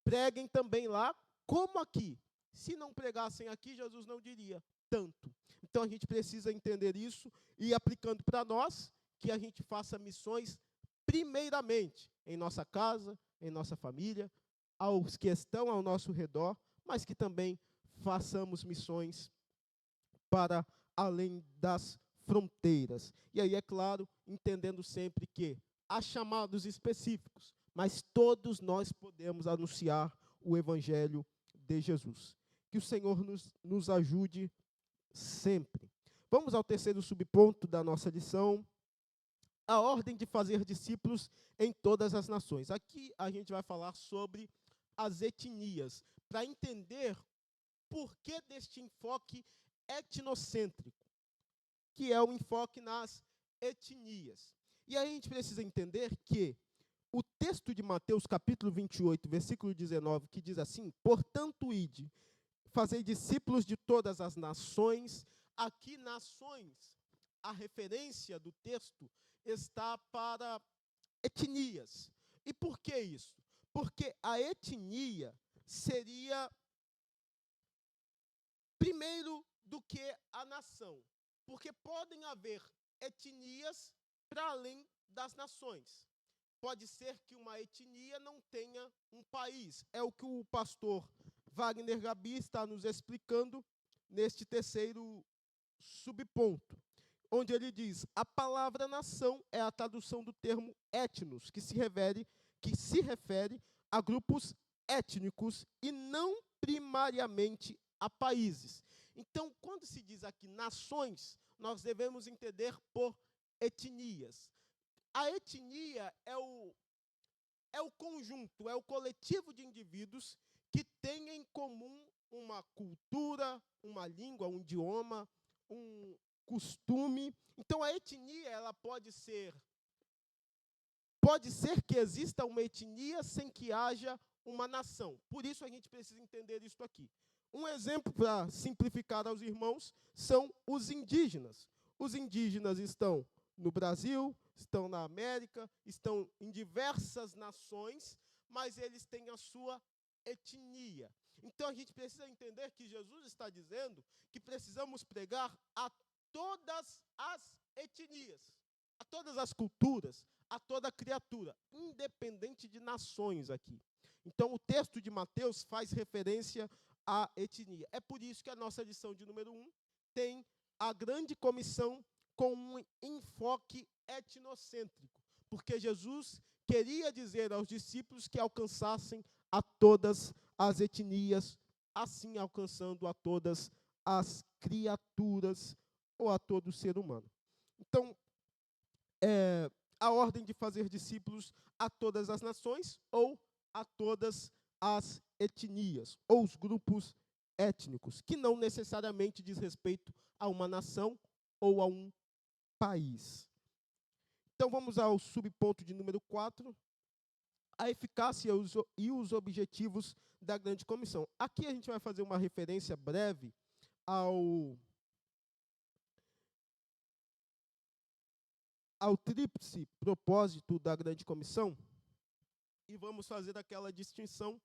preguem também lá, como aqui. Se não pregassem aqui, Jesus não diria tanto. Então, a gente precisa entender isso e, aplicando para nós, que a gente faça missões primeiramente em nossa casa, em nossa família, aos que estão ao nosso redor, mas que também façamos missões para além das fronteiras. E aí, é claro, entendendo sempre que há chamados específicos, mas todos nós podemos anunciar o Evangelho de Jesus. Que o Senhor nos ajude sempre. Vamos ao terceiro subponto da nossa lição, a ordem de fazer discípulos em todas as nações. Aqui a gente vai falar sobre as etnias, para entender por que deste enfoque etnocêntrico, que é o enfoque nas etnias. E aí a gente precisa entender que o texto de Mateus, capítulo 28, versículo 19, que diz assim, portanto, ide, fazei discípulos de todas as nações. Aqui, nações, a referência do texto está para etnias. E por que isso? Porque a etnia seria primeiro do que a nação. Porque podem haver etnias para além das nações. Pode ser que uma etnia não tenha um país. É o que o pastor Wagner Gabi está nos explicando neste terceiro subponto, onde ele diz, a palavra nação é a tradução do termo etnos, que se refere a grupos étnicos e não primariamente a países. Então, quando se diz aqui nações, nós devemos entender por etnias. A etnia é o conjunto, é o coletivo de indivíduos que têm em comum uma cultura, uma língua, um idioma, um costume. Então, a etnia, ela pode ser que exista uma etnia sem que haja uma nação. Por isso, a gente precisa entender isso aqui. Um exemplo, para simplificar aos irmãos, são os indígenas. Os indígenas estão no Brasil, estão na América, estão em diversas nações, mas eles têm a sua etnia. Então a gente precisa entender que Jesus está dizendo que precisamos pregar a todas as etnias, a todas as culturas, a toda criatura, independente de nações aqui. Então o texto de Mateus faz referência à etnia. É por isso que a nossa lição de número 1 tem a grande comissão com um enfoque etnocêntrico, porque Jesus queria dizer aos discípulos que alcançassem a todas as etnias, assim alcançando a todas as criaturas ou a todo ser humano. Então, a ordem de fazer discípulos a todas as nações ou a todas as etnias ou os grupos étnicos, que não necessariamente diz respeito a uma nação ou a um país. Então vamos ao subponto de número 4, a eficácia e os objetivos da grande comissão. Aqui a gente vai fazer uma referência breve ao tríplice propósito da grande comissão e vamos fazer aquela distinção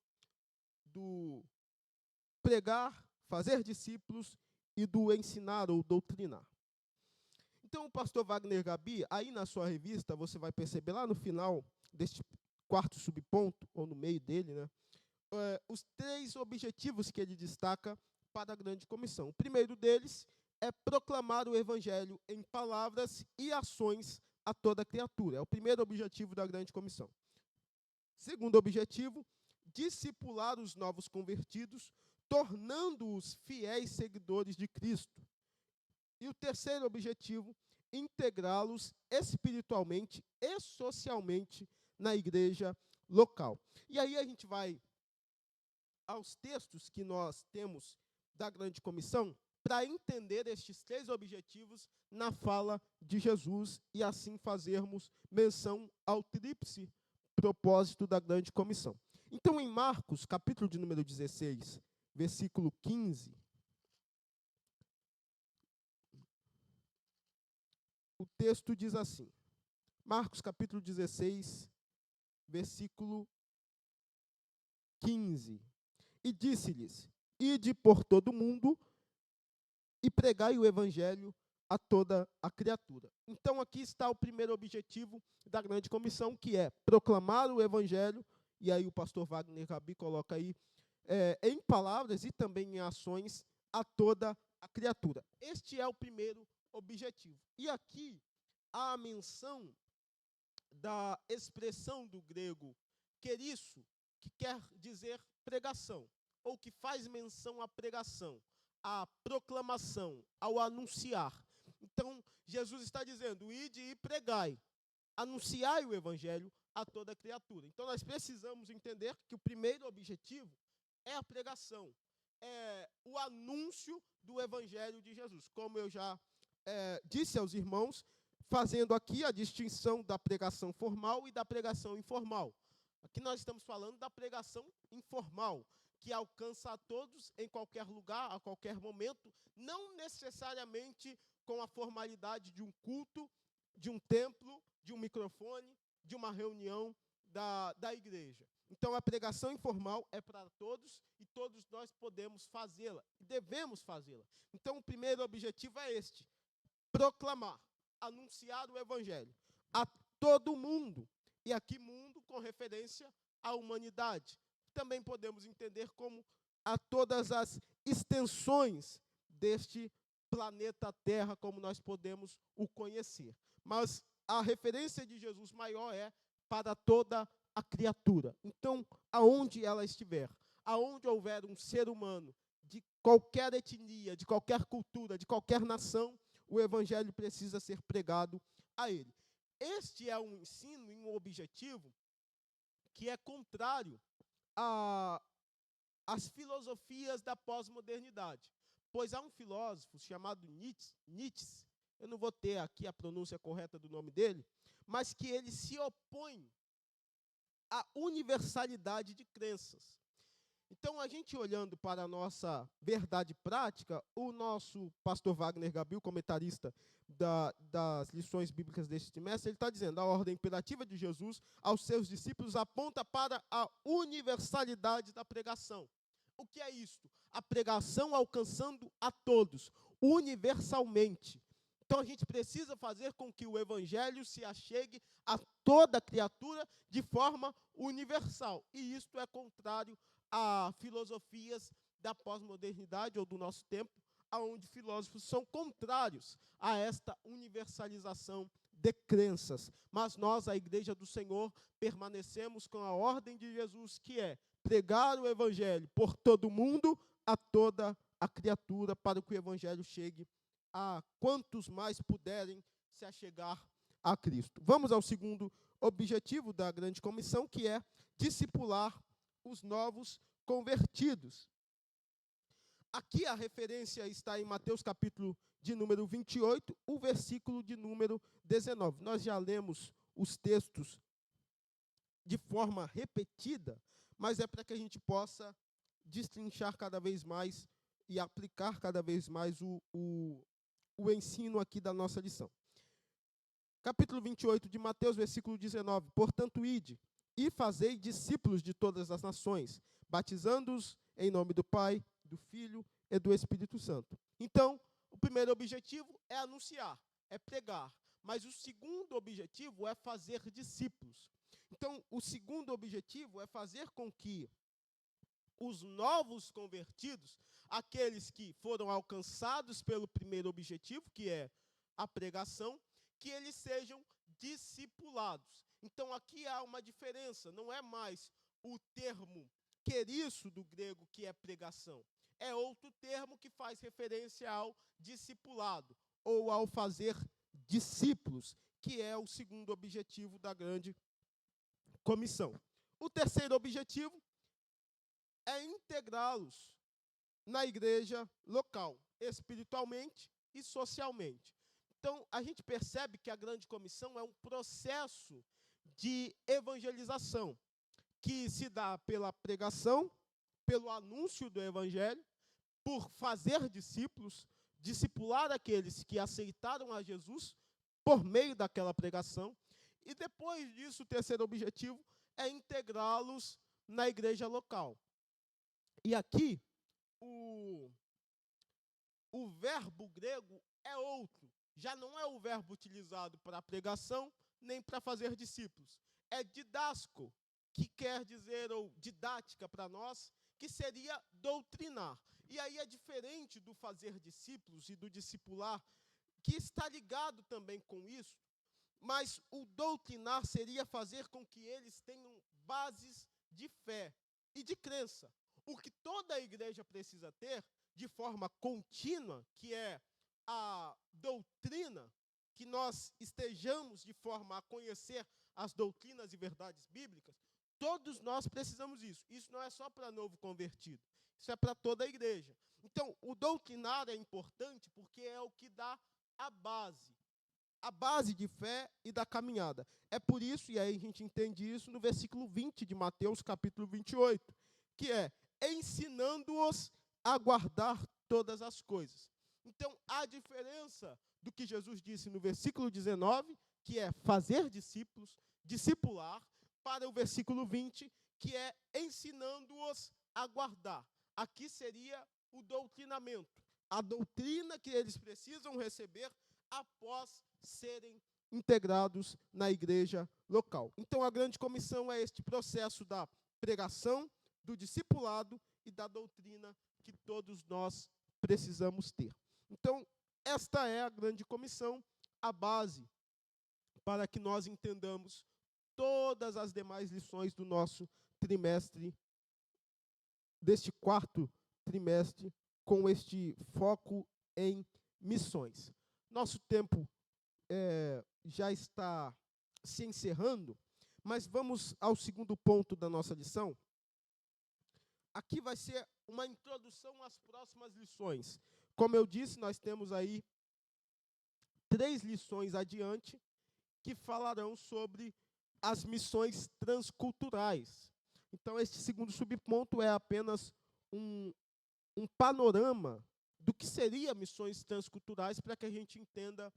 do pregar, fazer discípulos e do ensinar ou doutrinar. Então, o pastor Wagner Gabi, aí na sua revista, você vai perceber lá no final deste quarto subponto, ou no meio dele, né, os 3 objetivos que ele destaca para a grande comissão. O primeiro deles é proclamar o evangelho em palavras e ações a toda criatura. É o primeiro objetivo da grande comissão. Segundo objetivo, discipular os novos convertidos, tornando-os fiéis seguidores de Cristo. E o terceiro objetivo, integrá-los espiritualmente e socialmente na igreja local. E aí a gente vai aos textos que nós temos da grande comissão para entender estes 3 objetivos na fala de Jesus e assim fazermos menção ao tríplice propósito da grande comissão. Então, em Marcos, capítulo de número 16, versículo 15, o texto diz assim, Marcos capítulo 16, versículo 15. E disse-lhes, ide por todo o mundo e pregai o evangelho a toda a criatura. Então aqui está o primeiro objetivo da grande comissão, que é proclamar o evangelho, e aí o pastor Wagner Gabi coloca aí, em palavras e também em ações a toda a criatura. Este é o primeiro objetivo. E aqui há a menção da expressão do grego querisso, que quer dizer pregação, ou que faz menção à pregação, à proclamação, ao anunciar. Então, Jesus está dizendo, ide e pregai, anunciai o evangelho a toda criatura. Então, nós precisamos entender que o primeiro objetivo é a pregação, é o anúncio do evangelho de Jesus. Como eu já disse aos irmãos, fazendo aqui a distinção da pregação formal e da pregação informal. Aqui nós estamos falando da pregação informal, que alcança a todos em qualquer lugar, a qualquer momento, não necessariamente com a formalidade de um culto, de um templo, de um microfone, de uma reunião da igreja. Então, a pregação informal é para todos e todos nós podemos fazê-la, e devemos fazê-la. Então, o primeiro objetivo é este, proclamar, anunciar o evangelho a todo mundo, e aqui mundo com referência à humanidade. Também podemos entender como a todas as extensões deste planeta Terra, como nós podemos o conhecer. Mas a referência de Jesus maior é para toda a criatura. Então, aonde ela estiver, aonde houver um ser humano de qualquer etnia, de qualquer cultura, de qualquer nação, o evangelho precisa ser pregado a ele. Este é um ensino e um objetivo que é contrário às filosofias da pós-modernidade. Pois há um filósofo chamado Nietzsche, eu não vou ter aqui a pronúncia correta do nome dele, mas que ele se opõe à universalidade de crenças. Então, a gente olhando para a nossa verdade prática, o nosso pastor Wagner Gabriel, comentarista das lições bíblicas deste trimestre, ele está dizendo: a ordem imperativa de Jesus aos seus discípulos aponta para a universalidade da pregação. O que é isto? A pregação alcançando a todos, universalmente. Então, a gente precisa fazer com que o evangelho se achegue a toda criatura de forma universal. E isto é contrário a filosofias da pós-modernidade ou do nosso tempo, onde filósofos são contrários a esta universalização de crenças. Mas nós, a Igreja do Senhor, permanecemos com a ordem de Jesus, que é pregar o evangelho por todo mundo, a toda a criatura, para que o evangelho chegue a quantos mais puderem se achegar a Cristo. Vamos ao segundo objetivo da grande comissão, que é discipular os novos convertidos. Aqui a referência está em Mateus capítulo de número 28, o versículo de número 19. Nós já lemos os textos de forma repetida, mas é para que a gente possa destrinchar cada vez mais e aplicar cada vez mais o ensino aqui da nossa lição. Capítulo 28 de Mateus, versículo 19. Portanto, ide e fazei discípulos de todas as nações, batizando-os em nome do Pai, do Filho e do Espírito Santo. Então, o primeiro objetivo é anunciar, é pregar. Mas o segundo objetivo é fazer discípulos. Então, o segundo objetivo é fazer com que os novos convertidos, aqueles que foram alcançados pelo primeiro objetivo, que é a pregação, que eles sejam discipulados. Então, aqui há uma diferença, não é mais o termo queriço do grego, que é pregação. É outro termo que faz referência ao discipulado, ou ao fazer discípulos, que é o segundo objetivo da grande comissão. O terceiro objetivo é integrá-los na igreja local, espiritualmente e socialmente. Então, a gente percebe que a grande comissão é um processo de evangelização, que se dá pela pregação, pelo anúncio do evangelho, por fazer discípulos, discipular aqueles que aceitaram a Jesus por meio daquela pregação. E depois disso, o terceiro objetivo é integrá-los na igreja local. E aqui, o verbo grego é outro. Já não é o verbo utilizado para pregação, nem para fazer discípulos. É didasco, que quer dizer, ou didática para nós, que seria doutrinar. E aí é diferente do fazer discípulos e do discipular, que está ligado também com isso, mas o doutrinar seria fazer com que eles tenham bases de fé e de crença. O que toda a igreja precisa ter, de forma contínua, que é a doutrina, que nós estejamos de forma a conhecer as doutrinas e verdades bíblicas, todos nós precisamos disso. Isso não é só para novo convertido, isso é para toda a igreja. Então, o doutrinar é importante porque é o que dá a base de fé e da caminhada. É por isso, e aí a gente entende isso no versículo 20 de Mateus, capítulo 28, que é ensinando-os a guardar todas as coisas. Então, a diferença do que Jesus disse no versículo 19, que é fazer discípulos, discipular, para o versículo 20, que é ensinando-os a guardar. Aqui seria o doutrinamento, a doutrina que eles precisam receber após serem integrados na igreja local. Então, a grande comissão é este processo da pregação, do discipulado e da doutrina que todos nós precisamos ter. Então, esta é a grande comissão, a base para que nós entendamos todas as demais lições do nosso trimestre, deste quarto trimestre, com este foco em missões. Nosso tempo já está se encerrando, mas vamos ao segundo ponto da nossa lição. Aqui vai ser uma introdução às próximas lições. Como eu disse, nós temos aí 3 lições adiante que falarão sobre as missões transculturais. Então, este segundo subponto é apenas um panorama do que seria missões transculturais, para que a gente entenda,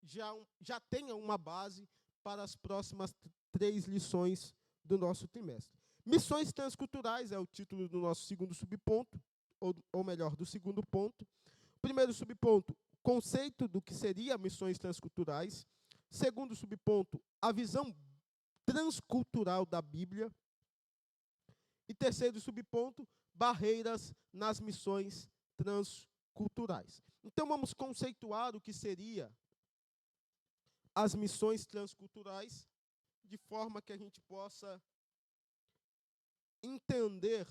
já tenha uma base para as próximas 3 lições do nosso trimestre. Missões transculturais é o título do nosso segundo subponto, ou melhor, do segundo ponto. Primeiro subponto, conceito do que seria missões transculturais. Segundo subponto, a visão transcultural da Bíblia. E terceiro subponto, barreiras nas missões transculturais. Então, vamos conceituar o que seria as missões transculturais, de forma que a gente possa entender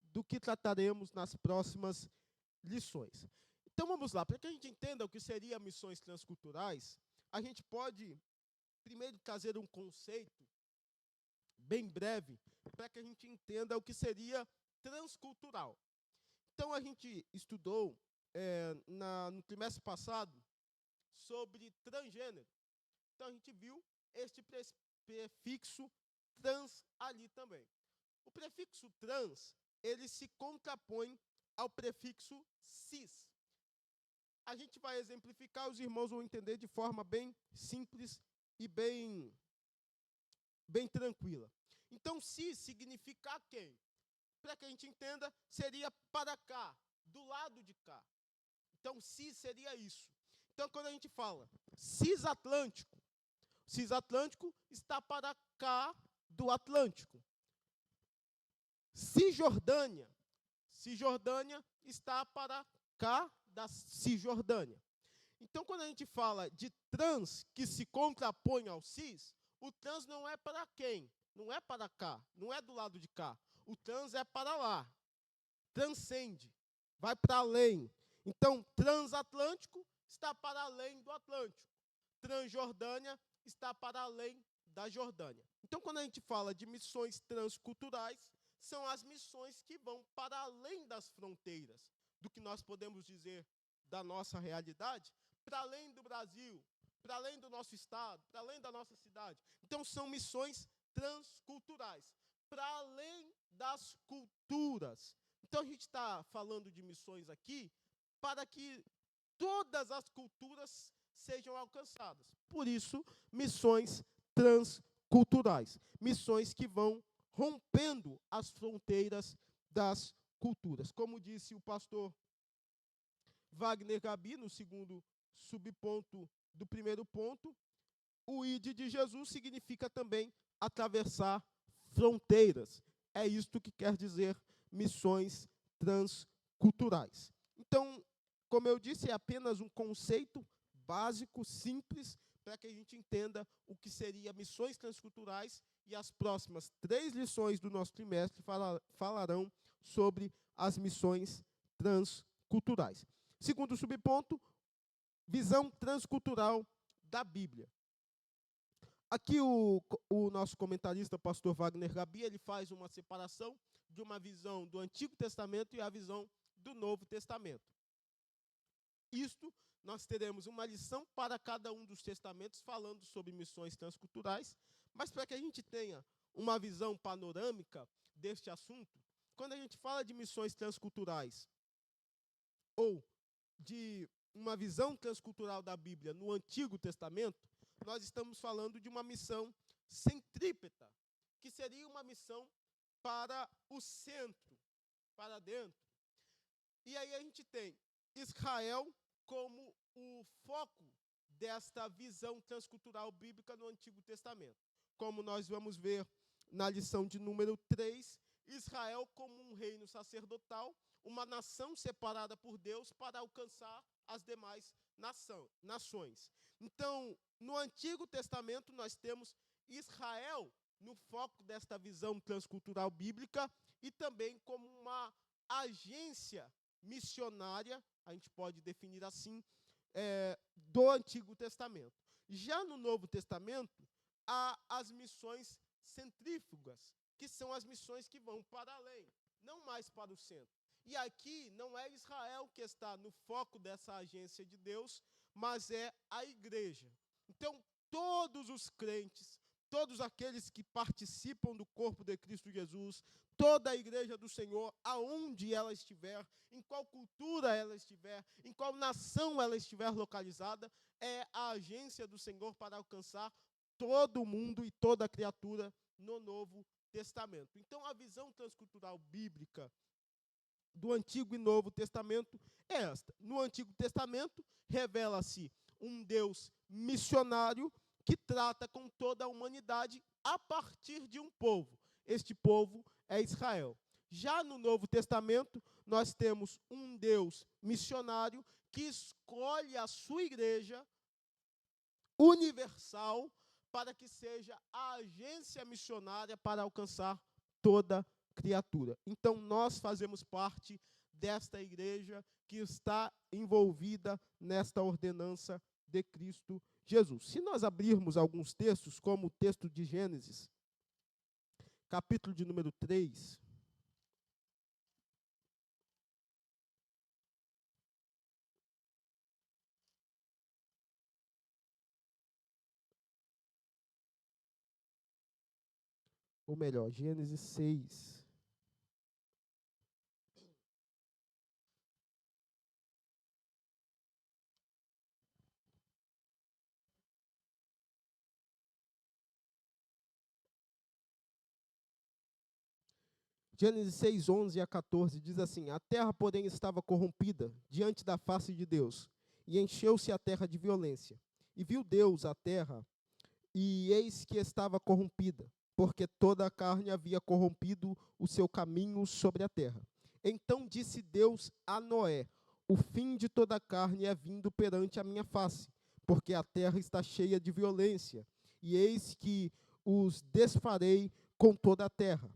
do que trataremos nas próximas lições. Então, vamos lá. Para que a gente entenda o que seria missões transculturais, a gente pode primeiro trazer um conceito bem breve, para que a gente entenda o que seria transcultural. Então, a gente estudou no trimestre passado sobre transgênero. Então, a gente viu este prefixo trans ali também. O prefixo trans, ele se contrapõe ao prefixo cis. A gente vai exemplificar, os irmãos vão entender de forma bem simples e bem tranquila. Então, cis significa quem? Para que a gente entenda, seria para cá, do lado de cá. Então, cis seria isso. Então, quando a gente fala cis-atlântico está para cá do Atlântico. Cisjordânia está para cá da Cisjordânia. Então, quando a gente fala de trans que se contrapõe ao cis, o trans não é para quem? Não é para cá, não é do lado de cá. O trans é para lá. Transcende, vai para além. Então, transatlântico está para além do Atlântico. Transjordânia está para além da Jordânia. Então, quando a gente fala de missões transculturais, são as missões que vão para além das fronteiras, do que nós podemos dizer da nossa realidade, para além do Brasil, para além do nosso estado, para além da nossa cidade. Então, são missões transculturais, para além das culturas. Então, a gente está falando de missões aqui para que todas as culturas sejam alcançadas. Por isso, missões transculturais. Missões que vão rompendo as fronteiras das culturas. Como disse o pastor Wagner Gabi, no segundo subponto do primeiro ponto, o ID de Jesus significa também atravessar fronteiras. É isto que quer dizer missões transculturais. Então, como eu disse, é apenas um conceito básico, simples, para que a gente entenda o que seria missões transculturais, e as próximas 3 lições do nosso trimestre falarão sobre as missões transculturais. Segundo subponto, visão transcultural da Bíblia. Aqui o nosso comentarista, pastor Wagner Gabi, ele faz uma separação de uma visão do Antigo Testamento e a visão do Novo Testamento. Isto, nós teremos uma lição para cada um dos testamentos falando sobre missões transculturais, mas para que a gente tenha uma visão panorâmica deste assunto, quando a gente fala de missões transculturais ou de uma visão transcultural da Bíblia no Antigo Testamento, nós estamos falando de uma missão centrípeta, que seria uma missão para o centro, para dentro. E aí a gente tem Israel como o foco desta visão transcultural bíblica no Antigo Testamento. Como nós vamos ver na lição de número 3, Israel como um reino sacerdotal, uma nação separada por Deus para alcançar as demais nações. Então, no Antigo Testamento, nós temos Israel no foco desta visão transcultural bíblica e também como uma agência missionária, a gente pode definir assim, do Antigo Testamento. Já no Novo Testamento, há as missões centrífugas, que são as missões que vão para além, não mais para o centro. E aqui não é Israel que está no foco dessa agência de Deus, mas é a igreja. Então, todos os crentes, todos aqueles que participam do corpo de Cristo Jesus, toda a igreja do Senhor, aonde ela estiver, em qual cultura ela estiver, em qual nação ela estiver localizada, é a agência do Senhor para alcançar todo mundo e toda criatura no Novo Testamento. Então, a visão transcultural bíblica do Antigo e Novo Testamento é esta. No Antigo Testamento, revela-se um Deus missionário que trata com toda a humanidade a partir de um povo. Este povo é Israel. Já no Novo Testamento, nós temos um Deus missionário que escolhe a sua igreja universal para que seja a agência missionária para alcançar toda criatura. Então, nós fazemos parte desta igreja que está envolvida nesta ordenança de Cristo Jesus. Se nós abrirmos alguns textos, como o texto de Gênesis, capítulo de número 3, ou melhor, Gênesis 6. Gênesis 6, 11 a 14, diz assim: a terra, porém, estava corrompida diante da face de Deus, e encheu-se a terra de violência. E viu Deus a terra, e eis que estava corrompida, porque toda a carne havia corrompido o seu caminho sobre a terra. Então disse Deus a Noé: o fim de toda a carne é vindo perante a minha face, porque a terra está cheia de violência, e eis que os desfarei com toda a terra.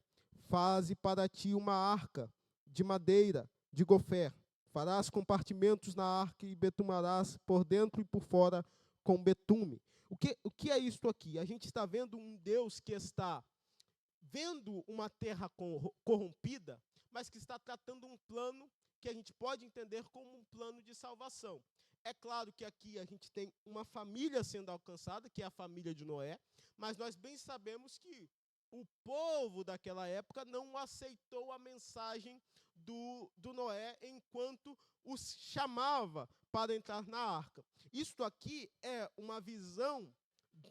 Faze para ti uma arca de madeira de gofer. Farás compartimentos na arca e betumarás por dentro e por fora com betume. O que é isto aqui? A gente está vendo um Deus que está vendo uma terra corrompida, mas que está tratando um plano que a gente pode entender como um plano de salvação. É claro que aqui a gente tem uma família sendo alcançada, que é a família de Noé, mas nós bem sabemos que o povo daquela época não aceitou a mensagem do Noé enquanto os chamava para entrar na arca. Isto aqui é uma visão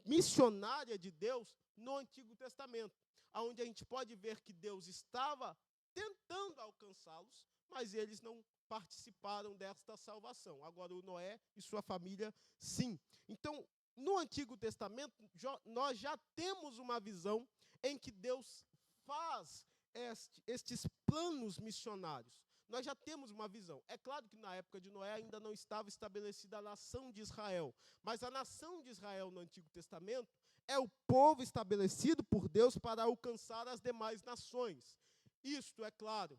missionária de Deus no Antigo Testamento, onde a gente pode ver que Deus estava tentando alcançá-los, mas eles não participaram desta salvação. Agora, o Noé e sua família, sim. Então, no Antigo Testamento, nós já temos uma visão em que Deus faz estes planos missionários. Nós já temos uma visão. É claro que na época de Noé ainda não estava estabelecida a nação de Israel, mas a nação de Israel no Antigo Testamento é o povo estabelecido por Deus para alcançar as demais nações. Isto, é claro,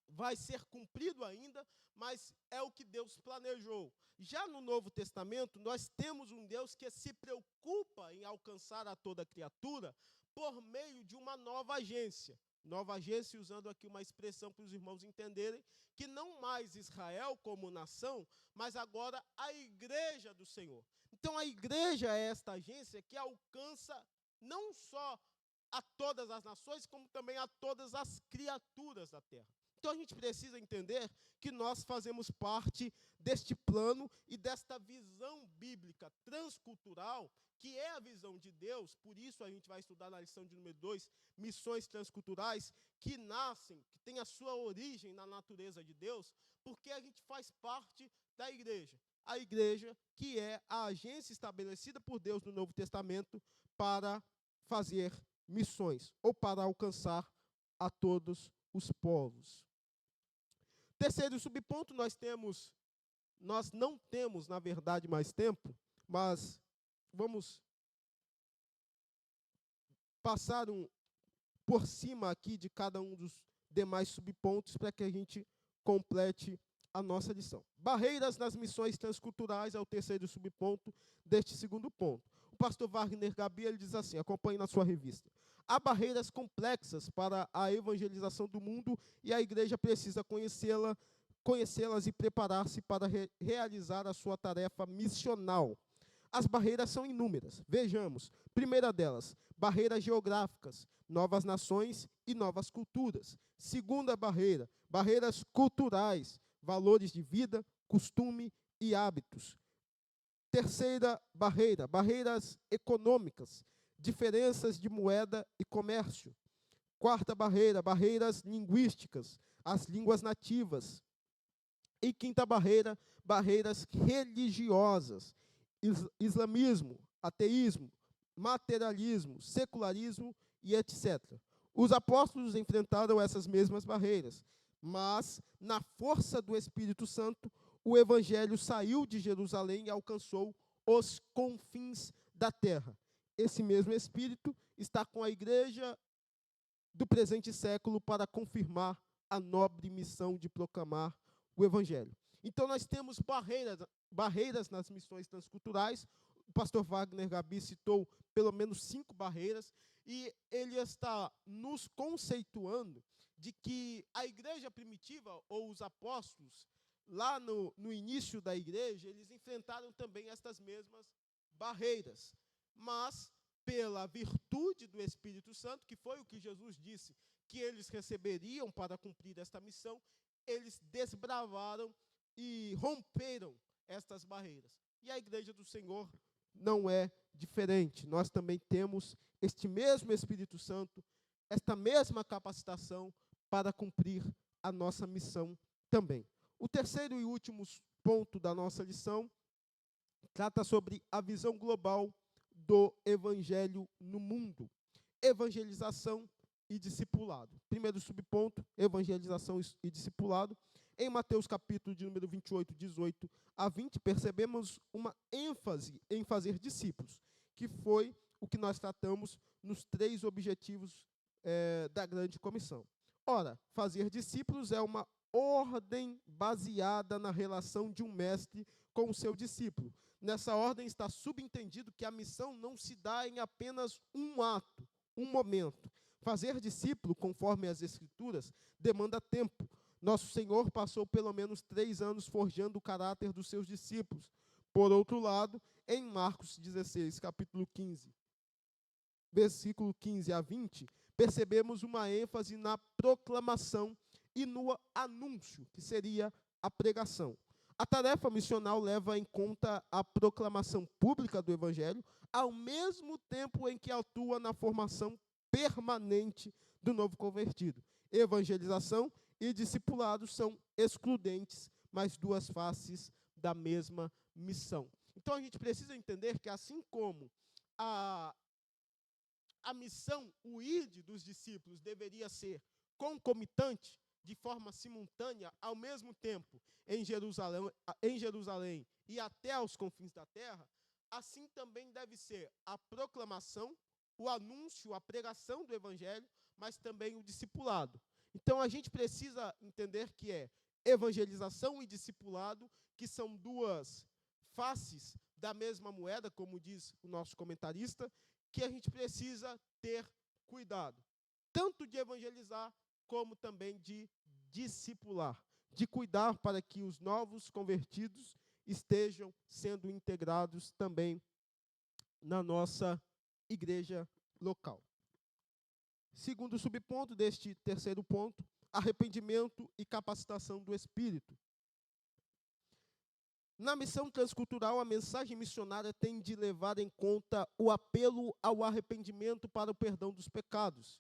vai ser cumprido ainda, mas é o que Deus planejou. Já no Novo Testamento, nós temos um Deus que se preocupa em alcançar a toda criatura por meio de uma nova agência. Nova agência, usando aqui uma expressão para os irmãos entenderem, que não mais Israel como nação, mas agora a igreja do Senhor. Então a igreja é esta agência que alcança não só a todas as nações, como também a todas as criaturas da terra. Então a gente precisa entender que nós fazemos parte deste plano e desta visão bíblica transcultural, que é a visão de Deus. Por isso a gente vai estudar na lição de número 2, missões transculturais, que nascem, que têm a sua origem na natureza de Deus, porque a gente faz parte da igreja. A igreja que é a agência estabelecida por Deus no Novo Testamento para fazer missões, ou para alcançar a todos os povos. Terceiro subponto, nós não temos, na verdade, mais tempo, mas vamos passar por cima aqui de cada um dos demais subpontos para que a gente complete a nossa lição. Barreiras nas missões transculturais é o terceiro subponto deste segundo ponto. O pastor Wagner Gabi, ele diz assim, acompanhe na sua revista: há barreiras complexas para a evangelização do mundo e a igreja precisa conhecê-las e preparar-se para realizar a sua tarefa missional. As barreiras são inúmeras. Vejamos. Primeira delas, barreiras geográficas, novas nações e novas culturas. Segunda barreira, barreiras culturais, valores de vida, costume e hábitos. Terceira barreira, barreiras econômicas, diferenças de moeda e comércio. Quarta barreira, barreiras linguísticas, as línguas nativas. E quinta barreira, barreiras religiosas, islamismo, ateísmo, materialismo, secularismo e etc. Os apóstolos enfrentaram essas mesmas barreiras, mas, na força do Espírito Santo, o evangelho saiu de Jerusalém e alcançou os confins da terra. Esse mesmo Espírito está com a igreja do presente século para confirmar a nobre missão de proclamar o evangelho. Então, nós temos barreiras nas missões transculturais. O pastor Wagner Gabi citou pelo menos 5 barreiras, e ele está nos conceituando de que a igreja primitiva, ou os apóstolos, lá no início da igreja, eles enfrentaram também estas mesmas barreiras. Mas, pela virtude do Espírito Santo, que foi o que Jesus disse que eles receberiam para cumprir esta missão, eles desbravaram e romperam estas barreiras. E a igreja do Senhor não é diferente. Nós também temos este mesmo Espírito Santo, esta mesma capacitação para cumprir a nossa missão também. O terceiro e último ponto da nossa lição trata sobre a visão global do evangelho no mundo. Evangelização e discipulado. Primeiro subponto, evangelização e discipulado. Em Mateus capítulo de número 28, 18 a 20, percebemos uma ênfase em fazer discípulos, que foi o que nós tratamos nos 3 objetivos da grande comissão. Ora, fazer discípulos é uma ordem baseada na relação de um mestre com o seu discípulo. Nessa ordem está subentendido que a missão não se dá em apenas um ato, um momento. Fazer discípulo, conforme as Escrituras, demanda tempo. Nosso Senhor passou pelo menos 3 anos forjando o caráter dos seus discípulos. Por outro lado, em Marcos 16, capítulo 15, versículo 15 a 20, percebemos uma ênfase na proclamação e no anúncio, que seria a pregação. A tarefa missional leva em conta a proclamação pública do Evangelho, ao mesmo tempo em que atua na formação permanente do novo convertido. Evangelização e discipulado são excludentes, mas 2 faces da mesma missão. Então, a gente precisa entender que, assim como a missão, o ide dos discípulos, deveria ser concomitante, de forma simultânea, ao mesmo tempo, em Jerusalém e até aos confins da terra, assim também deve ser a proclamação, o anúncio, a pregação do evangelho, mas também o discipulado. Então, a gente precisa entender que é evangelização e discipulado, que são 2 faces da mesma moeda, como diz o nosso comentarista, que a gente precisa ter cuidado, tanto de evangelizar, como também de discipular, de cuidar para que os novos convertidos estejam sendo integrados também na nossa igreja local. Segundo subponto deste terceiro ponto, arrependimento e capacitação do Espírito. Na missão transcultural, a mensagem missionária tem de levar em conta o apelo ao arrependimento para o perdão dos pecados.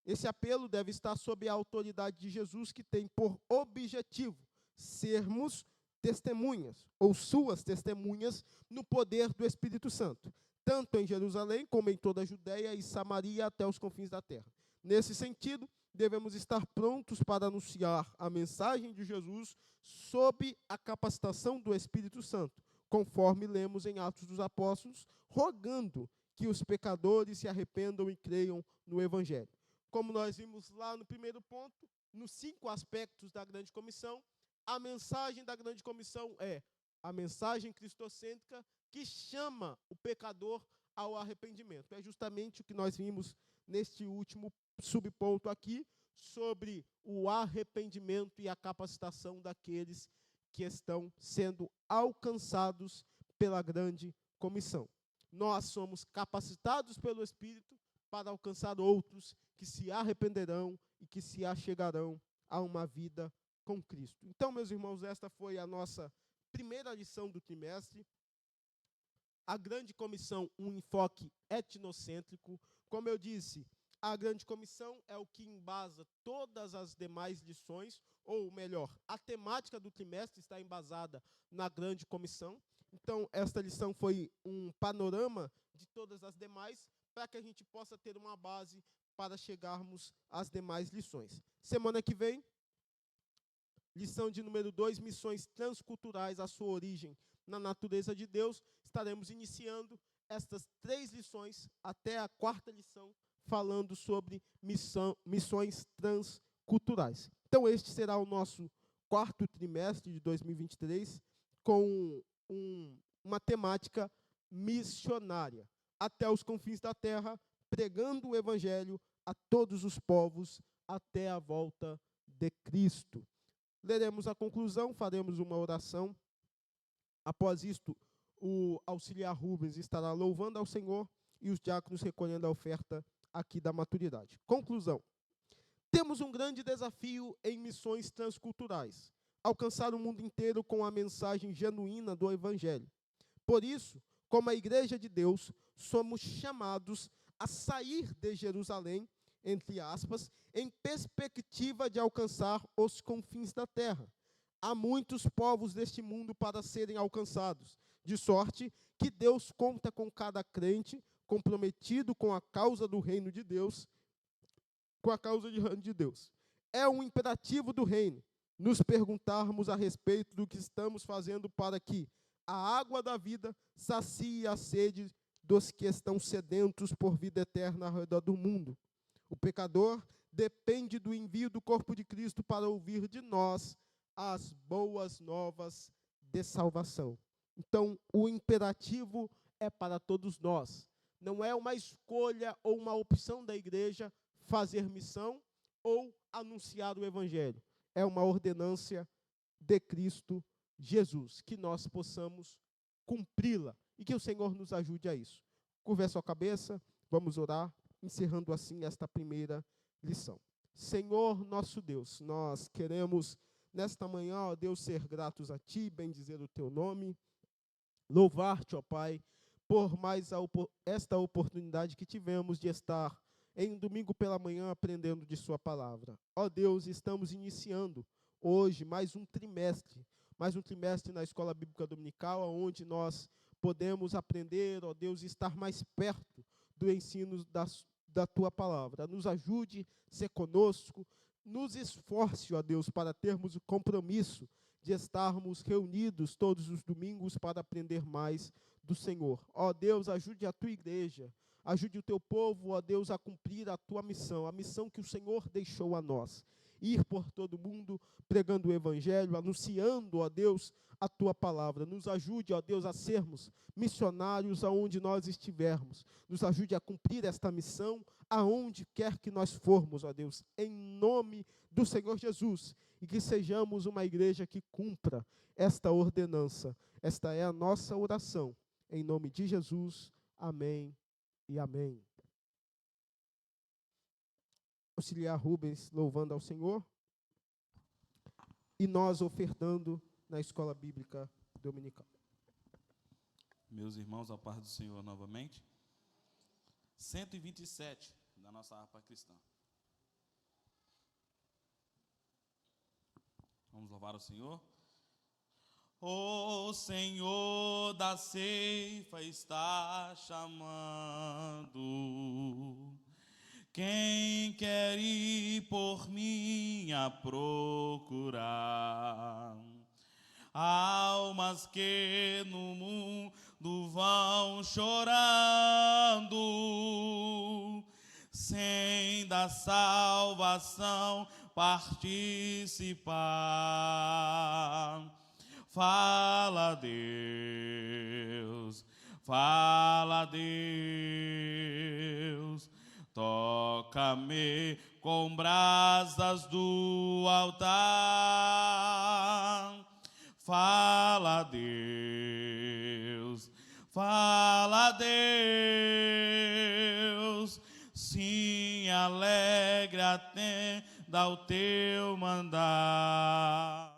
Esse apelo deve estar sob a autoridade de Jesus, que tem por objetivo sermos testemunhas, ou suas testemunhas, no poder do Espírito Santo, tanto em Jerusalém como em toda a Judéia e Samaria até os confins da terra. Nesse sentido, devemos estar prontos para anunciar a mensagem de Jesus sob a capacitação do Espírito Santo, conforme lemos em Atos dos Apóstolos, rogando que os pecadores se arrependam e creiam no Evangelho. Como nós vimos lá no primeiro ponto, nos 5 aspectos da grande comissão, a mensagem da grande comissão é a mensagem cristocêntrica que chama o pecador ao arrependimento. É justamente o que nós vimos neste último subponto aqui, sobre o arrependimento e a capacitação daqueles que estão sendo alcançados pela grande comissão. Nós somos capacitados pelo Espírito para alcançar outros que se arrependerão e que se achegarão a uma vida com Cristo. Então, meus irmãos, esta foi a nossa primeira lição do trimestre. A grande comissão, um enfoque etnocêntrico. Como eu disse, a grande comissão é o que embasa todas as demais lições, ou melhor, a temática do trimestre está embasada na grande comissão. Então, esta lição foi um panorama de todas as demais, para que a gente possa ter uma base para chegarmos às demais lições. Semana que vem, lição de número 2, missões transculturais, a sua origem na natureza de Deus. Estaremos iniciando estas 3 lições até a 4ª lição, falando sobre missões transculturais. Então, este será o nosso 4º trimestre de 2023, com uma temática missionária, até os confins da terra, pregando o evangelho a todos os povos, até a volta de Cristo. Leremos a conclusão, faremos uma oração. Após isto, o auxiliar Rubens estará louvando ao Senhor e os diáconos recolhendo a oferta aqui da maturidade. Conclusão. Temos um grande desafio em missões transculturais: alcançar o mundo inteiro com a mensagem genuína do Evangelho. Por isso, como a Igreja de Deus, somos chamados a sair de Jerusalém, entre aspas, em perspectiva de alcançar os confins da terra. Há muitos povos deste mundo para serem alcançados, de sorte que Deus conta com cada crente comprometido com a causa do reino de Deus, É um imperativo do reino nos perguntarmos a respeito do que estamos fazendo para que a água da vida sacie a sede dos que estão sedentos por vida eterna ao redor do mundo. O pecador depende do envio do corpo de Cristo para ouvir de nós as boas novas de salvação. Então, o imperativo é para todos nós. Não é uma escolha ou uma opção da igreja fazer missão ou anunciar o evangelho. É uma ordenância de Cristo Jesus, que nós possamos cumpri-la e que o Senhor nos ajude a isso. Curve a sua cabeça, vamos orar, encerrando assim esta primeira lição. Senhor nosso Deus, nós queremos nesta manhã, ó Deus, ser gratos a Ti, bendizer o Teu nome, louvar-te, ó Pai, por mais esta oportunidade que tivemos de estar em um domingo pela manhã aprendendo de Sua palavra. Ó Deus, estamos iniciando hoje mais um trimestre na Escola Bíblica Dominical, onde nós podemos aprender, ó Deus, estar mais perto do ensino da Tua palavra. Nos ajude, ser conosco, nos esforce, ó Deus, para termos o compromisso de estarmos reunidos todos os domingos para aprender mais do Senhor. Ó Deus, ajude a Tua igreja, ajude o Teu povo, ó Deus, a cumprir a Tua missão, a missão que o Senhor deixou a nós. Ir por todo o mundo, pregando o Evangelho, anunciando, ó Deus, a Tua palavra. Nos ajude, ó Deus, a sermos missionários aonde nós estivermos. Nos ajude a cumprir esta missão aonde quer que nós formos, ó Deus, em nome do Senhor Jesus. E que sejamos uma igreja que cumpra esta ordenança. Esta é a nossa oração. Em nome de Jesus, amém e amém. Auxiliar Rubens louvando ao Senhor e nós ofertando na Escola Bíblica Dominical. Meus irmãos, a paz do Senhor novamente. 127 da nossa harpa cristã. Vamos louvar o Senhor. O Senhor da ceifa está chamando. Quem quer ir por mim a procurar? Almas que no mundo vão chorando, sem da salvação participar. Fala, Deus, toca-me com brasas do altar. Fala, Deus, Fala, Deus, sim, alegre atenda ao teu mandar.